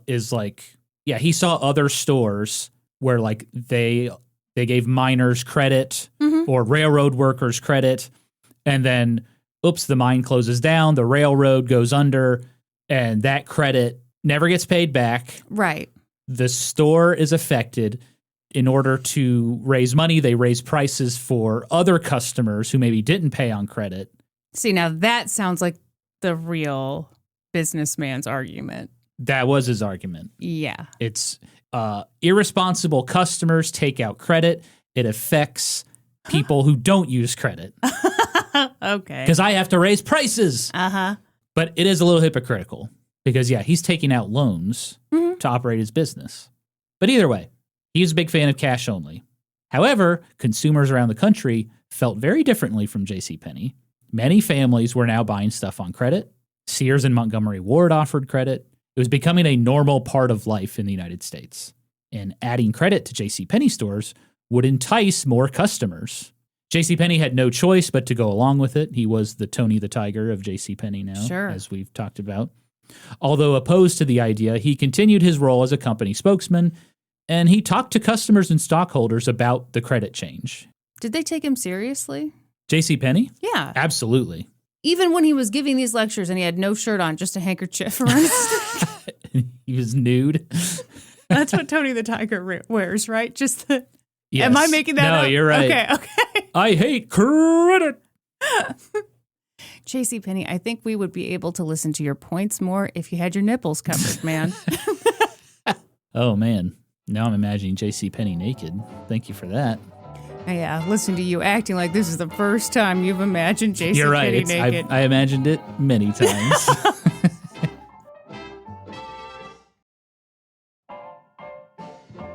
is like, yeah, he saw other stores where like they gave miners credit or railroad workers credit, and then, oops, the mine closes down, the railroad goes under, and that credit never gets paid back. Right. The store is affected. In order to raise money, they raise prices for other customers who maybe didn't pay on credit. See, now that sounds like the real businessman's argument. That was his argument. Yeah. It's irresponsible customers take out credit. It affects people who don't use credit. Okay. Because I have to raise prices. Uh-huh. But it is a little hypocritical because, yeah, he's taking out loans to operate his business. But either way, he's a big fan of cash only. However, consumers around the country felt very differently from JCPenney. Many families were now buying stuff on credit. Sears and Montgomery Ward offered credit. It was becoming a normal part of life in the United States. And adding credit to JCPenney stores would entice more customers. JCPenney had no choice but to go along with it. He was the Tony the Tiger of JCPenney now, as we've talked about. Although opposed to the idea, he continued his role as a company spokesman, and he talked to customers and stockholders about the credit change. Did they take him seriously? JCPenney? Yeah. Absolutely. Even when he was giving these lectures and he had no shirt on, just a handkerchief around his neck. He was nude. That's what Tony the Tiger wears, right? Just the... Yes. Am I making that up? No, you're right. Okay. I hate credit. JCPenney, I think we would be able to listen to your points more if you had your nipples covered, man. Oh, man. Now I'm imagining JCPenney naked. Thank you for that. Yeah, listen to you acting like this is the first time you've imagined JCPenney You're right. naked. I imagined it many times.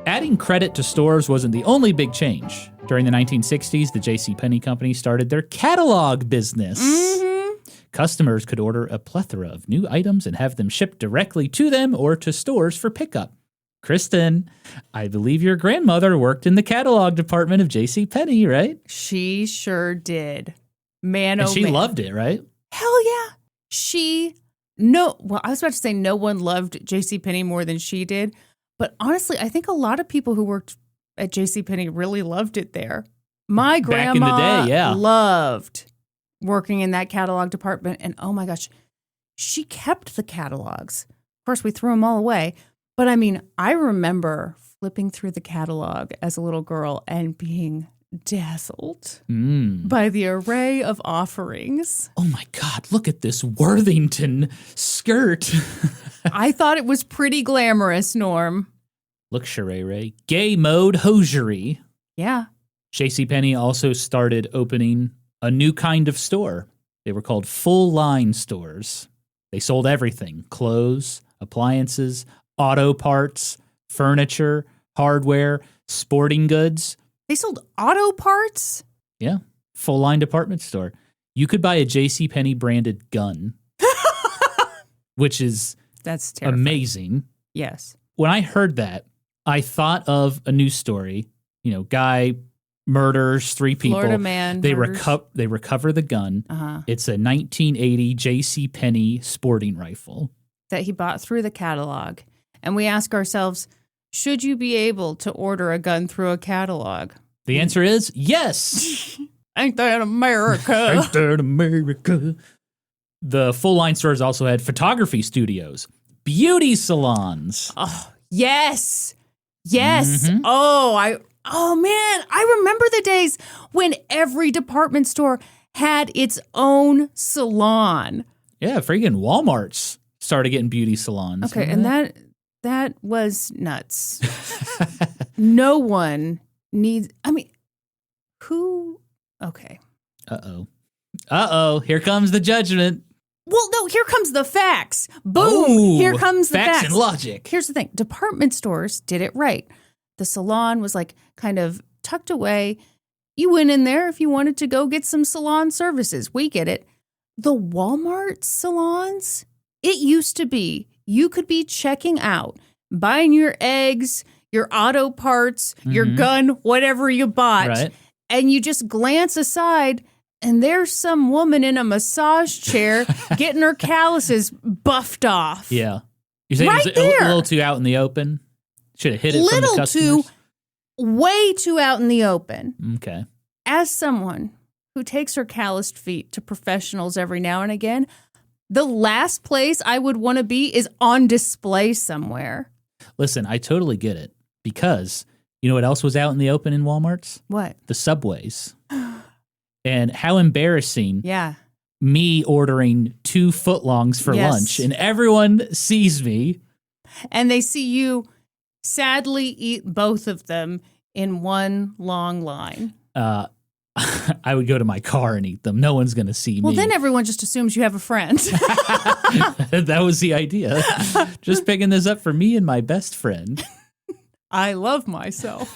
Adding credit to stores wasn't the only big change. During the 1960s, the JCPenney company started their catalog business. Customers could order a plethora of new items and have them shipped directly to them or to stores for pickup. Kristen, I believe your grandmother worked in the catalog department of JCPenney, right? She sure did. Man, and oh she man. loved it, right? Hell yeah. I was about to say no one loved JCPenney more than she did. But honestly, I think a lot of people who worked at JCPenney really loved it there. My grandma Back in the day, yeah. loved working in that catalog department. And oh my gosh, she kept the catalogs. Of course, we threw them all away. But I mean, I remember flipping through the catalog as a little girl and being dazzled by the array of offerings. Oh my God, look at this Worthington skirt. I thought it was pretty glamorous, Norm. Look, Sheree, gay mode hosiery. Yeah. JCPenney also started opening a new kind of store. They were called full-line stores. They sold everything: clothes, appliances, auto parts, furniture, hardware, sporting goods. They sold auto parts? Yeah. Full-line department store. You could buy a JCPenney branded gun, which is that's terrifying. Amazing. Yes. When I heard that, I thought of a news story. Guy murders 3 people. Florida man They murders. they recover the gun. It's a 1980 JCPenney sporting rifle that he bought through the catalog. And we ask ourselves, should you be able to order a gun through a catalog? The answer is yes. Ain't that America? Ain't that America? The full-line stores also had photography studios, beauty salons. Oh, yes. Yes. Mhm. Oh man, I remember the days when every department store had its own salon. Yeah, freaking Walmart's started getting beauty salons. Okay, and that was nuts. No one needs, I mean, who? Okay. Uh-oh, here comes the judgment. Well, no, here comes the facts. Boom. Ooh, Here comes the facts. and logic. Here's the thing. Department stores did it right. The salon was like kind of tucked away. You went in there if you wanted to go get some salon services. We get it. The Walmart salons, it used to be you could be checking out, buying your eggs, your auto parts, your gun, whatever you bought. Right. And you just glance aside and there's some woman in a massage chair getting her calluses buffed off. Yeah. You think Right it was a there. little too out in the open? Should have hid it from the customers? Way too out in the open. Okay. As someone who takes her calloused feet to professionals every now and again, the last place I would want to be is on display somewhere. Listen, I totally get it. Because you know what else was out in the open in Walmart's? What? The Subways. And how embarrassing Yeah. me ordering 2 footlongs for Yes. lunch. And everyone sees me. And they see you sadly eat both of them in one long line. I would go to my car and eat them. No one's going to see Well, me. then everyone just assumes you have a friend. That was the idea. Just picking this up for me and my best friend. I love myself.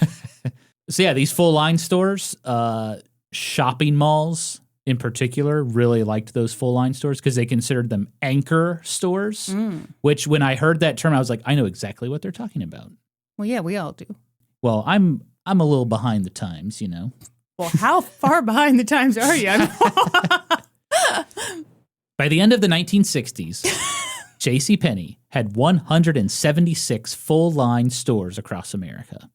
So yeah, these full line stores, shopping malls in particular, really liked those full line stores because they considered them anchor stores, which when I heard that term, I was like, I know exactly what they're talking about. Well, yeah, we all do. Well, I'm a little behind the times, you know. Well, how far behind the times are you? By the end of the 1960s, JCPenney had 176 full-line stores across America.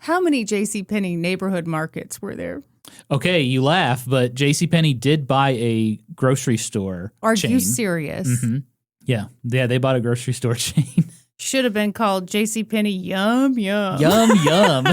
How many JCPenney neighborhood markets were there? Okay, you laugh, but JCPenney did buy a grocery store Are chain. you serious? Mm-hmm. Yeah, they bought a grocery store chain. Should have been called JCPenney Yum Yum. Yum, yum.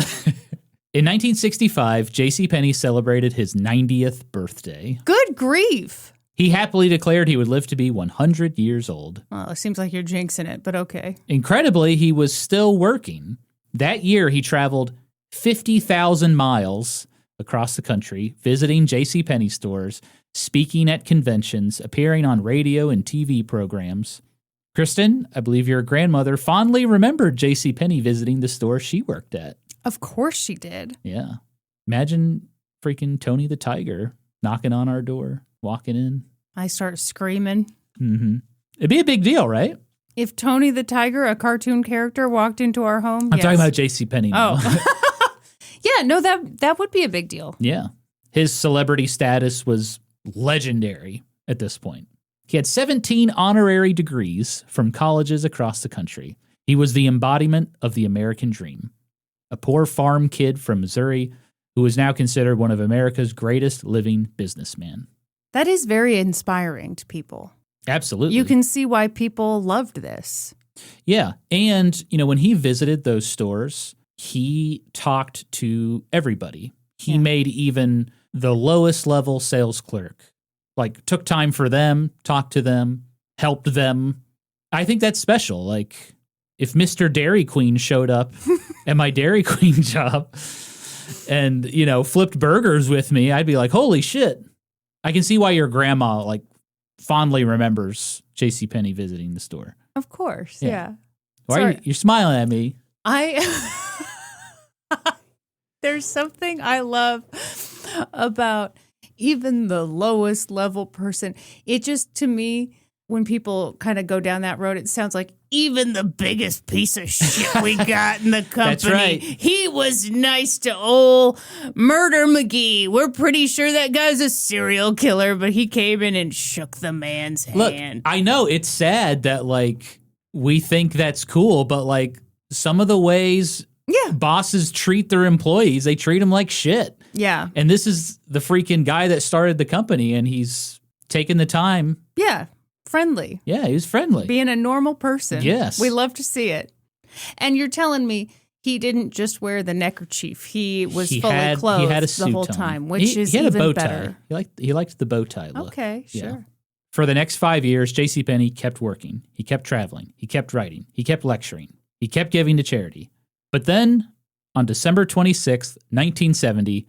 In 1965, JCPenney celebrated his 90th birthday. Good grief. He happily declared he would live to be 100 years old. Well, it seems like you're jinxing it, but okay. Incredibly, he was still working. That year, he traveled 50,000 miles across the country, visiting JCPenney stores, speaking at conventions, appearing on radio and TV programs. Kristen, I believe your grandmother fondly remembered JCPenney visiting the store she worked at. Of course she did. Yeah. Imagine freaking Tony the Tiger knocking on our door, walking in. I start screaming. Mm-hmm. It'd be a big deal, right? If Tony the Tiger, a cartoon character, walked into our home, I'm talking about JCPenney now. Oh. Yeah, no, that would be a big deal. Yeah. His celebrity status was legendary at this point. He had 17 honorary degrees from colleges across the country. He was the embodiment of the American dream. A poor farm kid from Missouri who is now considered one of America's greatest living businessmen. That is very inspiring to people. Absolutely. You can see why people loved this. Yeah. And, you know, when he visited those stores, he talked to everybody. He made even the lowest level sales clerk, like took time for them, talked to them, helped them. I think that's special. Like if Mr. Dairy Queen showed up at my Dairy Queen job and, you know, flipped burgers with me, I'd be like, holy shit. I can see why your grandma like fondly remembers JCPenney visiting the store. Of course, Yeah. yeah. Why are you're smiling at me? There's something I love about even the lowest level person. It just, to me, when people kind of go down that road, it sounds like even the biggest piece of shit we got in the company. That's right. He was nice to old Murder McGee. We're pretty sure that guy's a serial killer, but he came in and shook the man's Look, hand. I know it's sad that like we think that's cool, but like some of the ways bosses treat their employees, they treat them like shit. Yeah. And this is the freaking guy that started the company and he's taken the time. Yeah. friendly. Yeah, he was friendly. Being a normal person. Yes. We love to see it. And you're telling me he didn't just wear the neckerchief. He was fully clothed he had a suit the whole on. time, which is he had even a bow tie. better. He liked the bow tie look. Okay, sure. Yeah. For the next 5 years, JCPenney kept working. He kept traveling. He kept writing. He kept lecturing. He kept giving to charity. But then, on December 26th, 1970,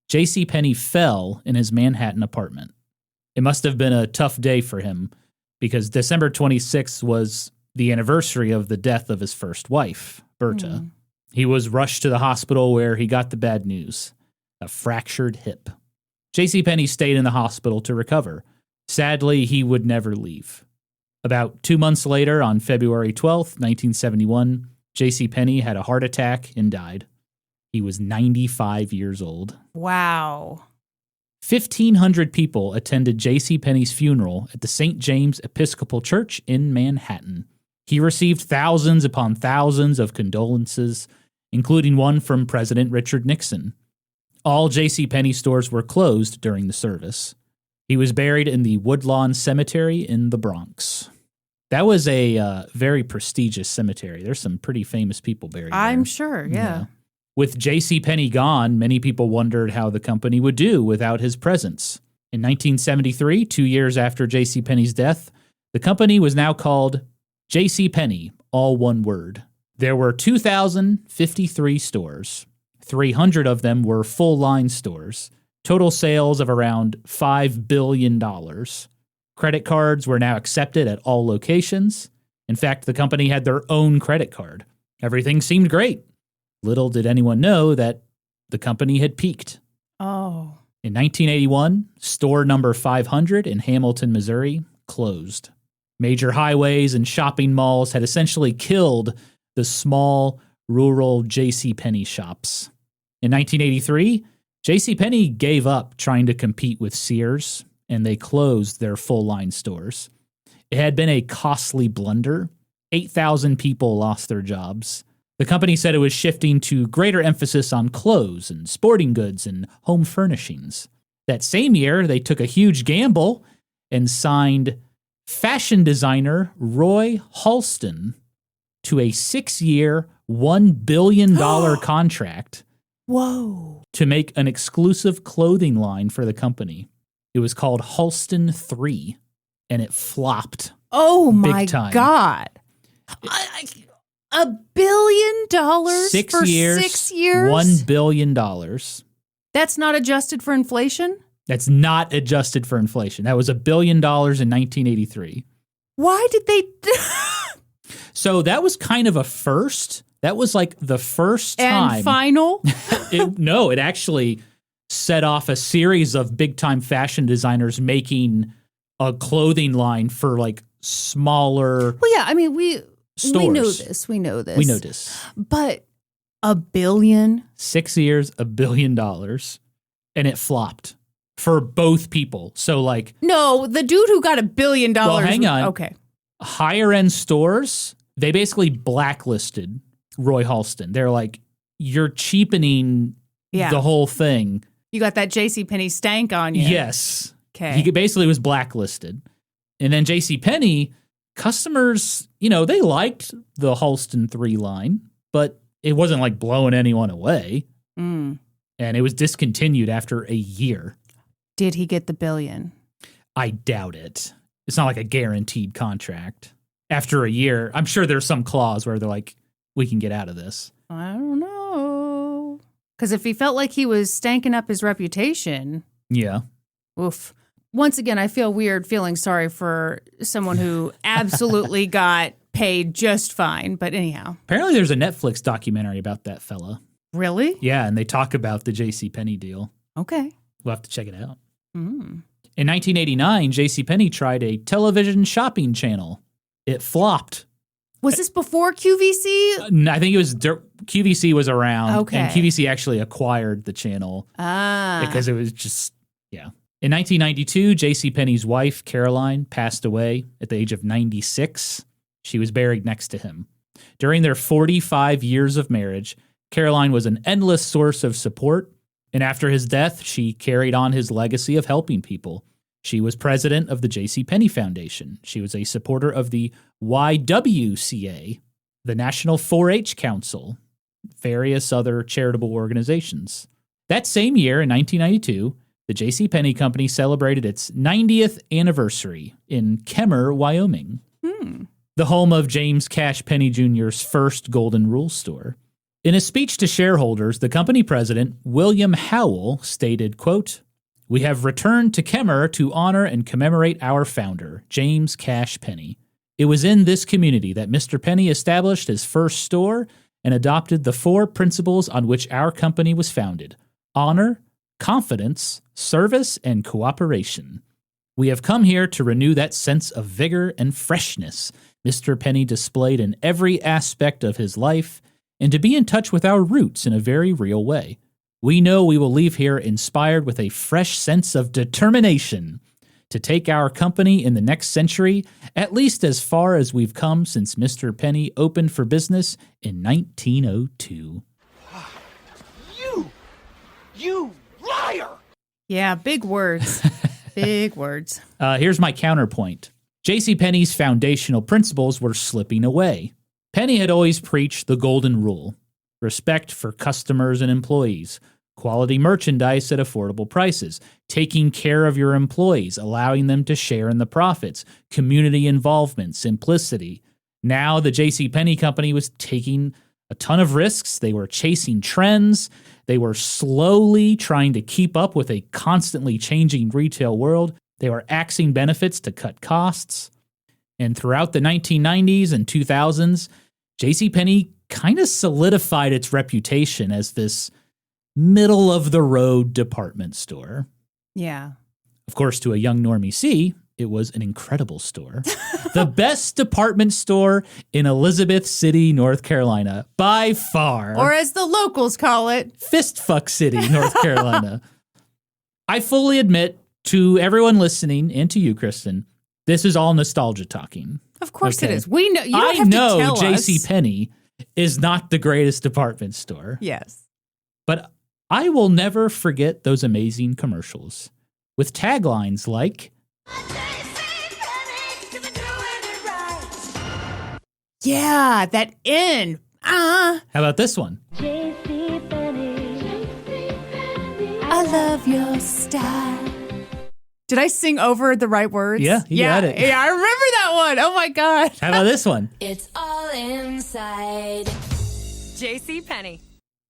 JCPenney fell in his Manhattan apartment. It must have been a tough day for him because December 26th was the anniversary of the death of his first wife, Berta. He was rushed to the hospital where he got the bad news, a fractured hip. JCPenney stayed in the hospital to recover. Sadly, he would never leave. About 2 months later, on February 12th, 1971, JCPenney had a heart attack and died. He was 95 years old. Wow. 1,500 people attended JCPenney's funeral at the St. James Episcopal Church in Manhattan. He received thousands upon thousands of condolences, including one from President Richard Nixon. All JCPenney stores were closed during the service. He was buried in the Woodlawn Cemetery in the Bronx. That was a very prestigious cemetery. There's some pretty famous people buried there. I'm sure, yeah. With JCPenney gone, many people wondered how the company would do without his presence. In 1973, 2 years after JCPenney's death, the company was now called JCPenney, all one word. There were 2,053 stores. 300 of them were full-line stores. Total sales of around $5 billion. Credit cards were now accepted at all locations. In fact, the company had their own credit card. Everything seemed great. Little did anyone know that the company had peaked. Oh. In 1981, store number 500 in Hamilton, Missouri, closed. Major highways and shopping malls had essentially killed the small, rural JCPenney shops. In 1983, JCPenney gave up trying to compete with Sears, and they closed their full-line stores. It had been a costly blunder. 8,000 people lost their jobs. The company said it was shifting to greater emphasis on clothes and sporting goods and home furnishings. That same year, they took a huge gamble and signed fashion designer Roy Halston to a 6-year, $1 billion contract. Whoa. To make an exclusive clothing line for the company. It was called Halston 3, and it flopped. Oh my time. God. $1 billion 6 for years, 6 years? $1 billion. That's not adjusted for inflation? That's not adjusted for inflation. That was $1 billion in 1983. Why did they... So that was kind of a first. That was like the first time. And final? It actually set off a series of big-time fashion designers making a clothing line for like smaller Well, yeah, I mean, we know stores. this. We know this. We know this. But $1 billion? 6 years, $1 billion. And it flopped for both people. So like... No, the dude who got $1 billion... Well, hang on. Okay. Higher-end stores, they basically blacklisted Roy Halston. They're like, you're cheapening the whole thing. You got that JCPenney stank on you. Yes. Okay. He basically was blacklisted. And then JCPenney, customers, they liked the Halston 3 line, but it wasn't like blowing anyone away. Mm. And it was discontinued after a year. Did he get the $1 billion? I doubt it. It's not like a guaranteed contract. After a year, I'm sure there's some clause where they're like, we can get out of this. I don't know. Because if he felt like he was stanking up his reputation... Yeah. Oof. Once again, I feel weird feeling sorry for someone who absolutely got paid just fine. But anyhow. Apparently there's a Netflix documentary about that fella. Really? Yeah, and they talk about the JCPenney deal. Okay. We'll have to check it out. Mm. In 1989, JCPenney tried a television shopping channel. It flopped. Was this before QVC? I think it was QVC was around. Okay. And QVC actually acquired the channel. Because it was just, yeah. In 1992, JCPenney's wife, Caroline, passed away at the age of 96. She was buried next to him. During their 45 years of marriage, Caroline was an endless source of support. And after his death, she carried on his legacy of helping people. She was president of the JCPenney Foundation. She was a supporter of the YWCA, the National 4-H Council, various other charitable organizations. That same year, in 1992, the JCPenney Company celebrated its 90th anniversary in Kemmer, Wyoming, the home of James Cash Penney Jr.'s first Golden Rule store. In a speech to shareholders, the company president, William Howell, stated, quote, "We have returned to Kemmer to honor and commemorate our founder, James Cash Penney. It was in this community that Mr. Penney established his first store and adopted the 4 principles on which our company was founded: honor, confidence, service, and cooperation. We have come here to renew that sense of vigor and freshness Mr. Penney displayed in every aspect of his life, and to be in touch with our roots in a very real way. We know we will leave here inspired with a fresh sense of determination to take our company in the next century at least as far as we've come since Mr. Penney opened for business in 1902. You liar! Yeah, big words. Big words. Here's my counterpoint. JCPenney's foundational principles were slipping away. Penney had always preached the golden rule: respect for customers and employees, quality merchandise at affordable prices, taking care of your employees, allowing them to share in the profits, community involvement, simplicity. Now the JCPenney Company was taking a ton of risks. They were chasing trends. They were slowly trying to keep up with a constantly changing retail world. They were axing benefits to cut costs. And throughout the 1990s and 2000s, JCPenney kind of solidified its reputation as this middle-of-the-road department store. Yeah. Of course, to a young Normie C, it was an incredible store. The best department store in Elizabeth City, North Carolina, by far. Or as the locals call it, Fistfuck City, North Carolina. I fully admit to everyone listening and to you, Kristen, this is all nostalgia talking. of course Okay. it is. We know. You don't I have know to tell us. JCPenney is not the greatest department store, Yes. but I will never forget those amazing commercials with taglines like, Yeah, that N. how about this one? I love your style. Did I sing over the right words? Yeah, you got it. Yeah, I remember that one. Oh my God. How about this one? It's all inside. JCPenney.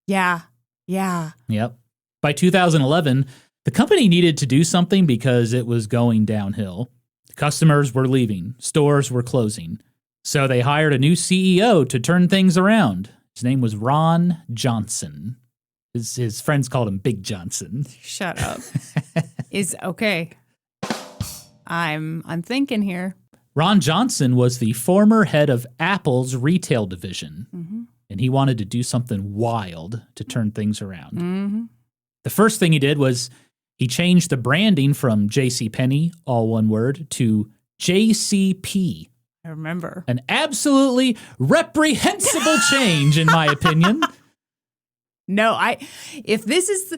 Yeah. Yeah. Yep. By 2011, the company needed to do something because it was going downhill. Customers were leaving. Stores were closing. So they hired a new CEO to turn things around. His name was Ron Johnson. His friends called him Big Johnson. Shut up. Is okay. I'm thinking here. Ron Johnson was the former head of Apple's retail division, and he wanted to do something wild to turn things around. Mm-hmm. The first thing he did was he changed the branding from JCPenney, all one word, to JCP. I remember. An absolutely reprehensible change, in my opinion. No, if this is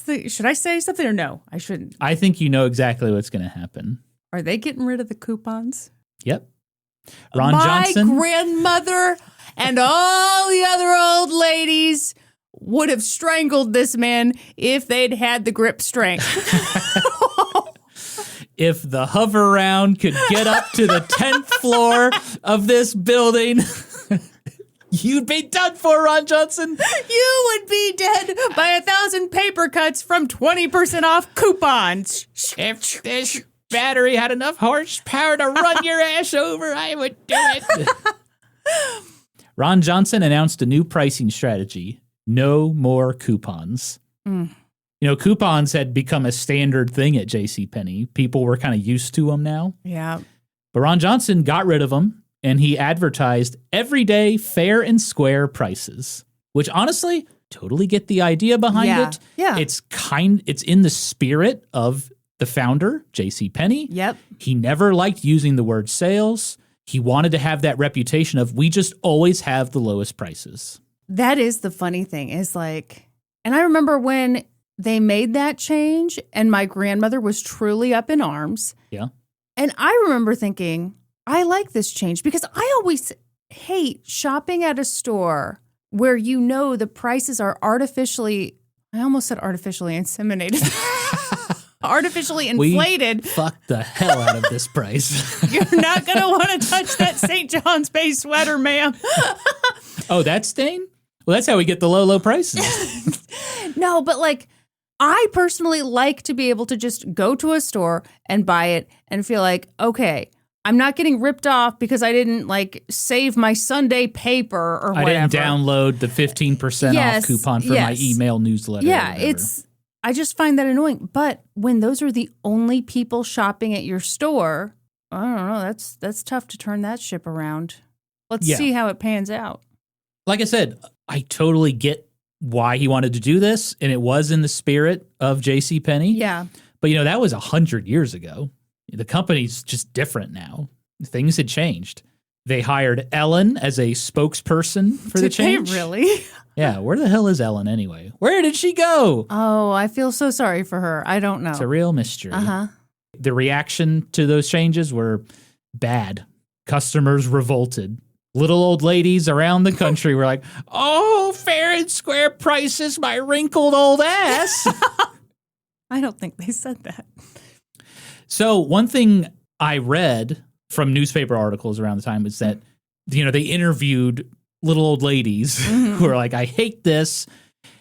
the should I say something or no? I shouldn't. I think you know exactly what's going to happen. Are they getting rid of the coupons? Yep. Ron My Johnson. grandmother and all the other old ladies would have strangled this man if they'd had the grip strength. If the hover round could get up to the 10th floor of this building, you'd be done for, Ron Johnson. You would be dead by 1,000 paper cuts from 20% off coupons. If this battery had enough horsepower to run your ass over, I would do it. Ron Johnson announced a new pricing strategy. No more coupons. You know, coupons had become a standard thing at JCPenney. People were kind of used to them now. Yeah. But Ron Johnson got rid of them, and he advertised everyday fair and square prices, which honestly, totally get the idea behind it. Yeah. It's in the spirit of the founder, JCPenney. Yep. He never liked using the word sales. He wanted to have that reputation of we just always have the lowest prices. That is the funny thing is like, and I remember when they made that change, and my grandmother was truly up in arms. Yeah. And I remember thinking, I like this change because I always hate shopping at a store where you know the prices are artificially, I almost said artificially inseminated. Artificially inflated. We fucked the hell out of this price. You're not going to want to touch that St. John's Bay sweater, ma'am. Oh, that stain? Well, that's how we get the low prices. No, but like, I personally like to be able to just go to a store and buy it and feel like, okay, I'm not getting ripped off because I didn't like save my Sunday paper or whatever. I didn't download the 15% off coupon for my email newsletter. Yeah, I just find that annoying. But when those are the only people shopping at your store, I don't know, that's tough to turn that ship around. Let's see how it pans out. Like I said, I totally get why he wanted to do this, and it was in the spirit of JCPenney. Yeah. But, that was 100 years ago. The company's just different now. Things had changed. They hired Ellen as a spokesperson for the change. Did they really? Yeah, where the hell is Ellen anyway? Where did she go? Oh, I feel so sorry for her. I don't know. It's a real mystery. Uh-huh. The reaction to those changes were bad. Customers revolted. Little old ladies around the country were like, oh, fair and square prices, my wrinkled old ass. I don't think they said that. So one thing I read from newspaper articles around the time was that, they interviewed little old ladies who were like, I hate this.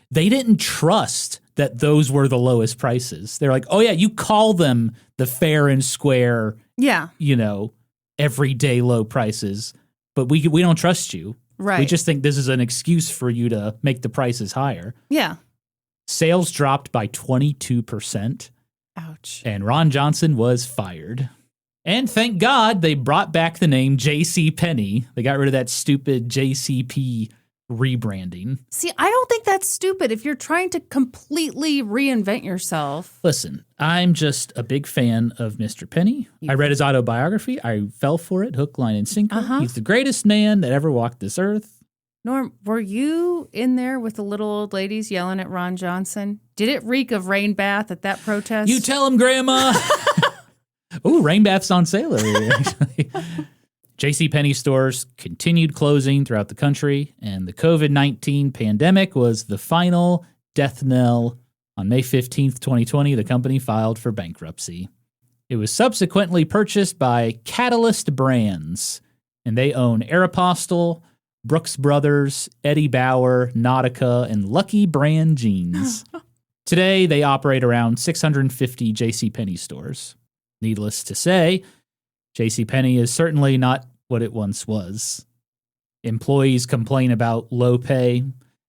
They didn't trust that those were the lowest prices. They're like, oh, yeah, you call them the fair and square, everyday low prices, but we don't trust you. Right. We just think this is an excuse for you to make the prices higher. Yeah. Sales dropped by 22%. Ouch. And Ron Johnson was fired. And thank God they brought back the name JCPenney. They got rid of that stupid JCP rebranding. See, I don't think that's stupid if you're trying to completely reinvent yourself. Listen, I'm just a big fan of Mr. Penny. I read his autobiography. I fell for it, hook, line, and sinker. He's the greatest man that ever walked this earth. Norm, were you in there with the little old ladies yelling at Ron Johnson? Did it reek of rain bath at that protest? You tell him, Grandma. Ooh, rain bath's on sale earlier, actually. JCPenney stores continued closing throughout the country, and the COVID-19 pandemic was the final death knell. On May 15th, 2020, the company filed for bankruptcy. It was subsequently purchased by Catalyst Brands, and they own Aeropostale, Brooks Brothers, Eddie Bauer, Nautica, and Lucky Brand jeans. Today, they operate around 650 JCPenney stores. Needless to say, JCPenney is certainly not what it once was. Employees complain about low pay,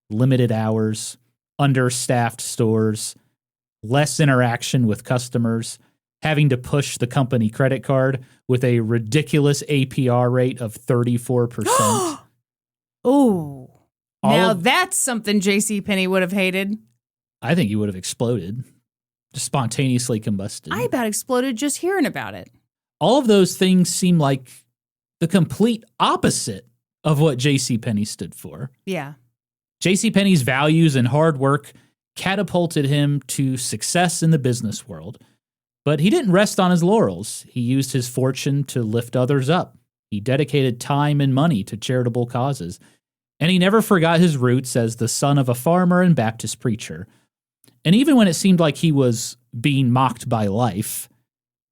limited hours, understaffed stores, less interaction with customers, having to push the company credit card with a ridiculous APR rate of 34%. Oh, now that's something JCPenney would have hated. I think he would have exploded, just spontaneously combusted. I about exploded just hearing about it. All of those things seem like the complete opposite of what JCPenney stood for. Yeah. JCPenney's values and hard work catapulted him to success in the business world. But he didn't rest on his laurels. He used his fortune to lift others up. He dedicated time and money to charitable causes. And he never forgot his roots as the son of a farmer and Baptist preacher. And even when it seemed like he was being mocked by life,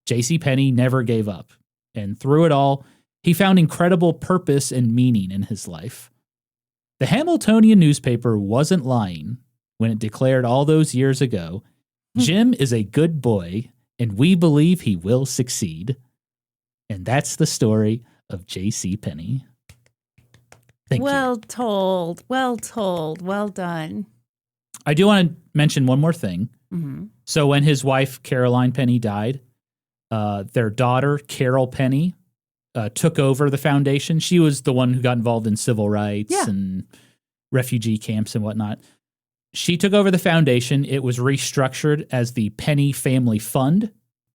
JCPenney never gave up. And through it all, he found incredible purpose and meaning in his life. The Hamiltonian newspaper wasn't lying when it declared all those years ago, Jim is a good boy, and we believe he will succeed. And that's the story of JCPenney. Thank you. Well told. Well told. Well done. I do want to mention one more thing. Mm-hmm. So when his wife, Caroline Penney, died, their daughter, Carol Penney, took over the foundation. She was the one who got involved in civil rights and refugee camps and whatnot. She took over the foundation. It was restructured as the Penney Family Fund.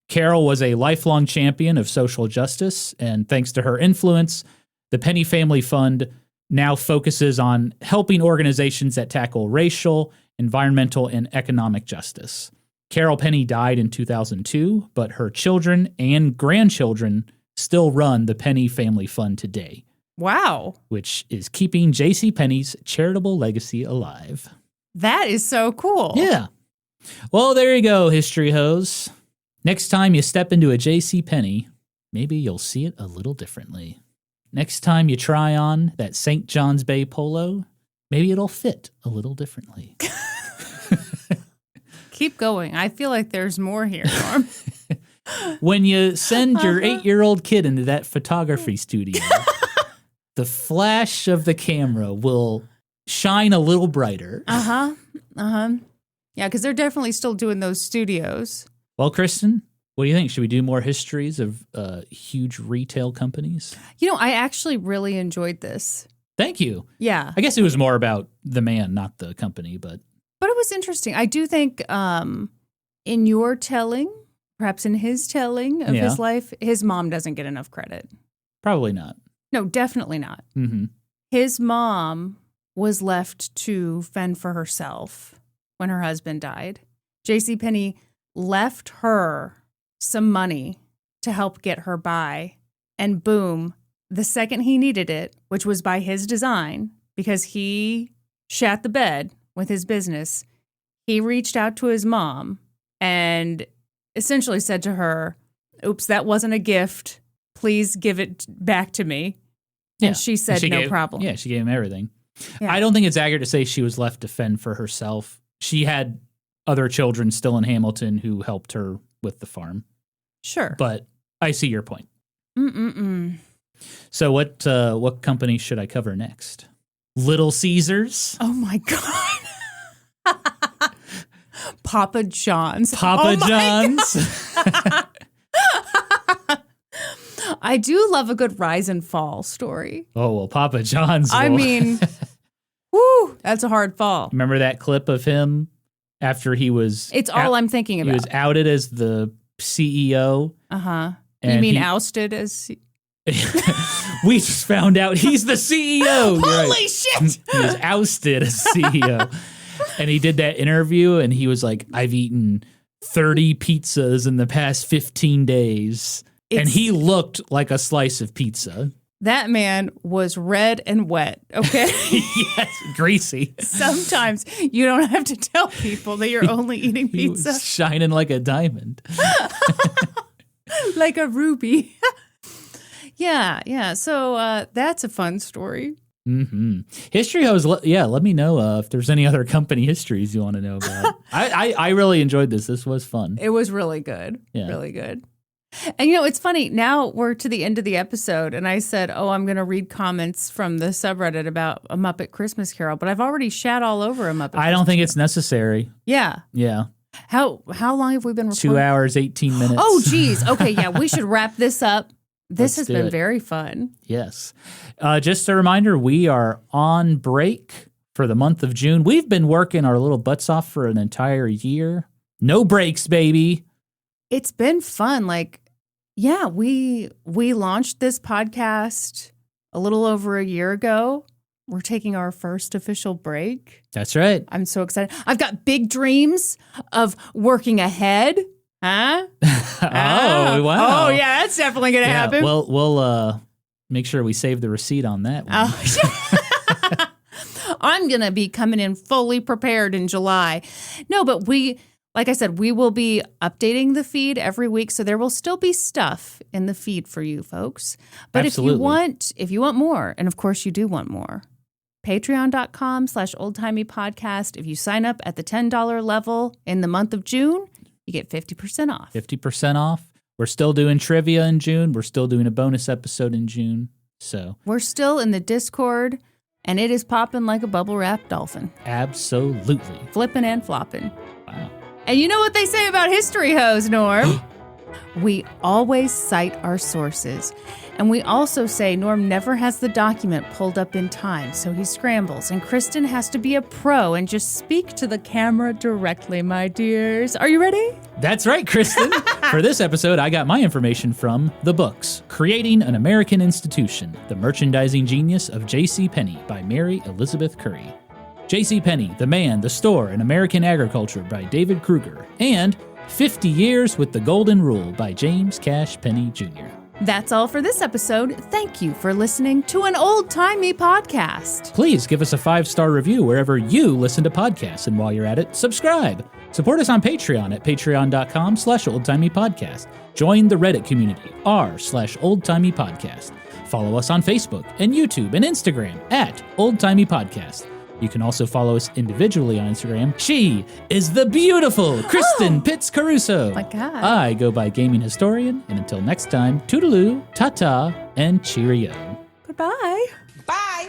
Carol was a lifelong champion of social justice, and thanks to her influence, the Penney Family Fund now focuses on helping organizations that tackle racial, environmental, and economic justice. Carol Penney died in 2002, but her children and grandchildren still run the Penney Family Fund today. Wow. Which is keeping JCPenney's charitable legacy alive. That is so cool. Yeah. Well, there you go, history hoes. Next time you step into a JCPenney, maybe you'll see it a little differently. Next time you try on that St. John's Bay polo, maybe it'll fit a little differently. Keep going. I feel like there's more here, Norm. When you send your 8-year-old kid into that photography studio, the flash of the camera will shine a little brighter. Yeah, because they're definitely still doing those studios. Well, Kristen, what do you think? Should we do more histories of huge retail companies? You know, I actually really enjoyed this. Thank you. Yeah. I guess it was more about the man, not the company, but it was interesting. I do think in your telling, perhaps in his telling of his life, his mom doesn't get enough credit. Probably not. No, definitely not. Mm-hmm. His mom was left to fend for herself when her husband died. JCPenney left her some money to help get her by. And boom, the second he needed it, which was by his design, because he shat the bed with his business, he reached out to his mom and essentially said to her, oops, that wasn't a gift. Please give it back to me. Yeah. And she said, no problem. Yeah, she gave him everything. Yeah. I don't think it's accurate to say she was left to fend for herself. She had other children still in Hamilton who helped her with the farm. Sure. But I see your point. Mm-mm-mm. So what company should I cover next? Little Caesars? Oh, my God. Papa John's. Papa John's? I do love a good rise and fall story. Oh, well, Papa John's. I mean, whoo, that's a hard fall. Remember that clip of him after he was... It's all I'm thinking about. He was outed as the CEO. Uh-huh. You mean ousted as... We just found out he's the CEO. Holy shit! He was ousted as CEO. And he did that interview, and he was like, I've eaten 30 pizzas in the past 15 days. And he looked like a slice of pizza. That man was red and wet, okay? Yes, greasy. Sometimes you don't have to tell people that you're only eating He pizza. was shining like a diamond. Like a ruby. Yeah. So that's a fun story. Mm-hmm. History hoes, let me know if there's any other company histories you want to know about. I really enjoyed this. This was fun. It was really good. Yeah. Really good. And, you know, it's funny. Now we're to the end of the episode, and I said, I'm going to read comments from the subreddit about A Muppet Christmas Carol, but I've already shat all over A Muppet I don't think it's necessary. Yeah. Yeah. How long have we been recording? 2 hours, 18 minutes. Oh, geez. Okay, yeah, we should wrap this up. This Let's has been do it. very fun. Yes. Just a reminder, we are on break for the month of June. We've been working our little butts off for an entire year. No breaks, baby. It's been fun. Yeah, we launched this podcast a little over a year ago. We're taking our first official break. That's right. I'm so excited. I've got big dreams of working ahead. Huh? Oh, wow. Oh, yeah, that's definitely going to happen. We'll make sure we save the receipt on that one. I'm going to be coming in fully prepared in July. No, but like I said, we will be updating the feed every week, so there will still be stuff in the feed for you folks. But Absolutely. if you want more, and of course you do want more, patreon.com/oldtimeypodcast. If you sign up at the $10 level in the month of June, you get 50% off. 50% off. We're still doing trivia in June. We're still doing a bonus episode in June. So we're still in the Discord, and it is popping like a bubble wrap dolphin. absolutely. Flipping and flopping. Wow. And you know what they say about history hoes, Norm? We always cite our sources. And we also say Norm never has the document pulled up in time, so he scrambles. And Kristen has to be a pro and just speak to the camera directly, my dears. Are you ready? That's right, Kristen. For this episode, I got my information from the books Creating an American Institution, The Merchandising Genius of JCPenney by Mary Elizabeth Curry, JCPenney, The Man, the Store, and American Agriculture by David Kruger, and 50 Years with the Golden Rule by James Cash Penney Jr. That's all for this episode. Thank you for listening to An Old Timey Podcast. Please give us a 5-star review wherever you listen to podcasts, and while you're at it, subscribe. Support us on Patreon at patreon.com/oldtimeypodcast. Join the Reddit community, r/oldtimeypodcast. Follow us on Facebook and YouTube and Instagram at Old Timey Podcast. You can also follow us individually on Instagram. She is the beautiful Kristen Pitts Caruso. My God. I go by Gaming Historian, and until next time, toodaloo, ta-ta, and cheerio. Goodbye. Bye.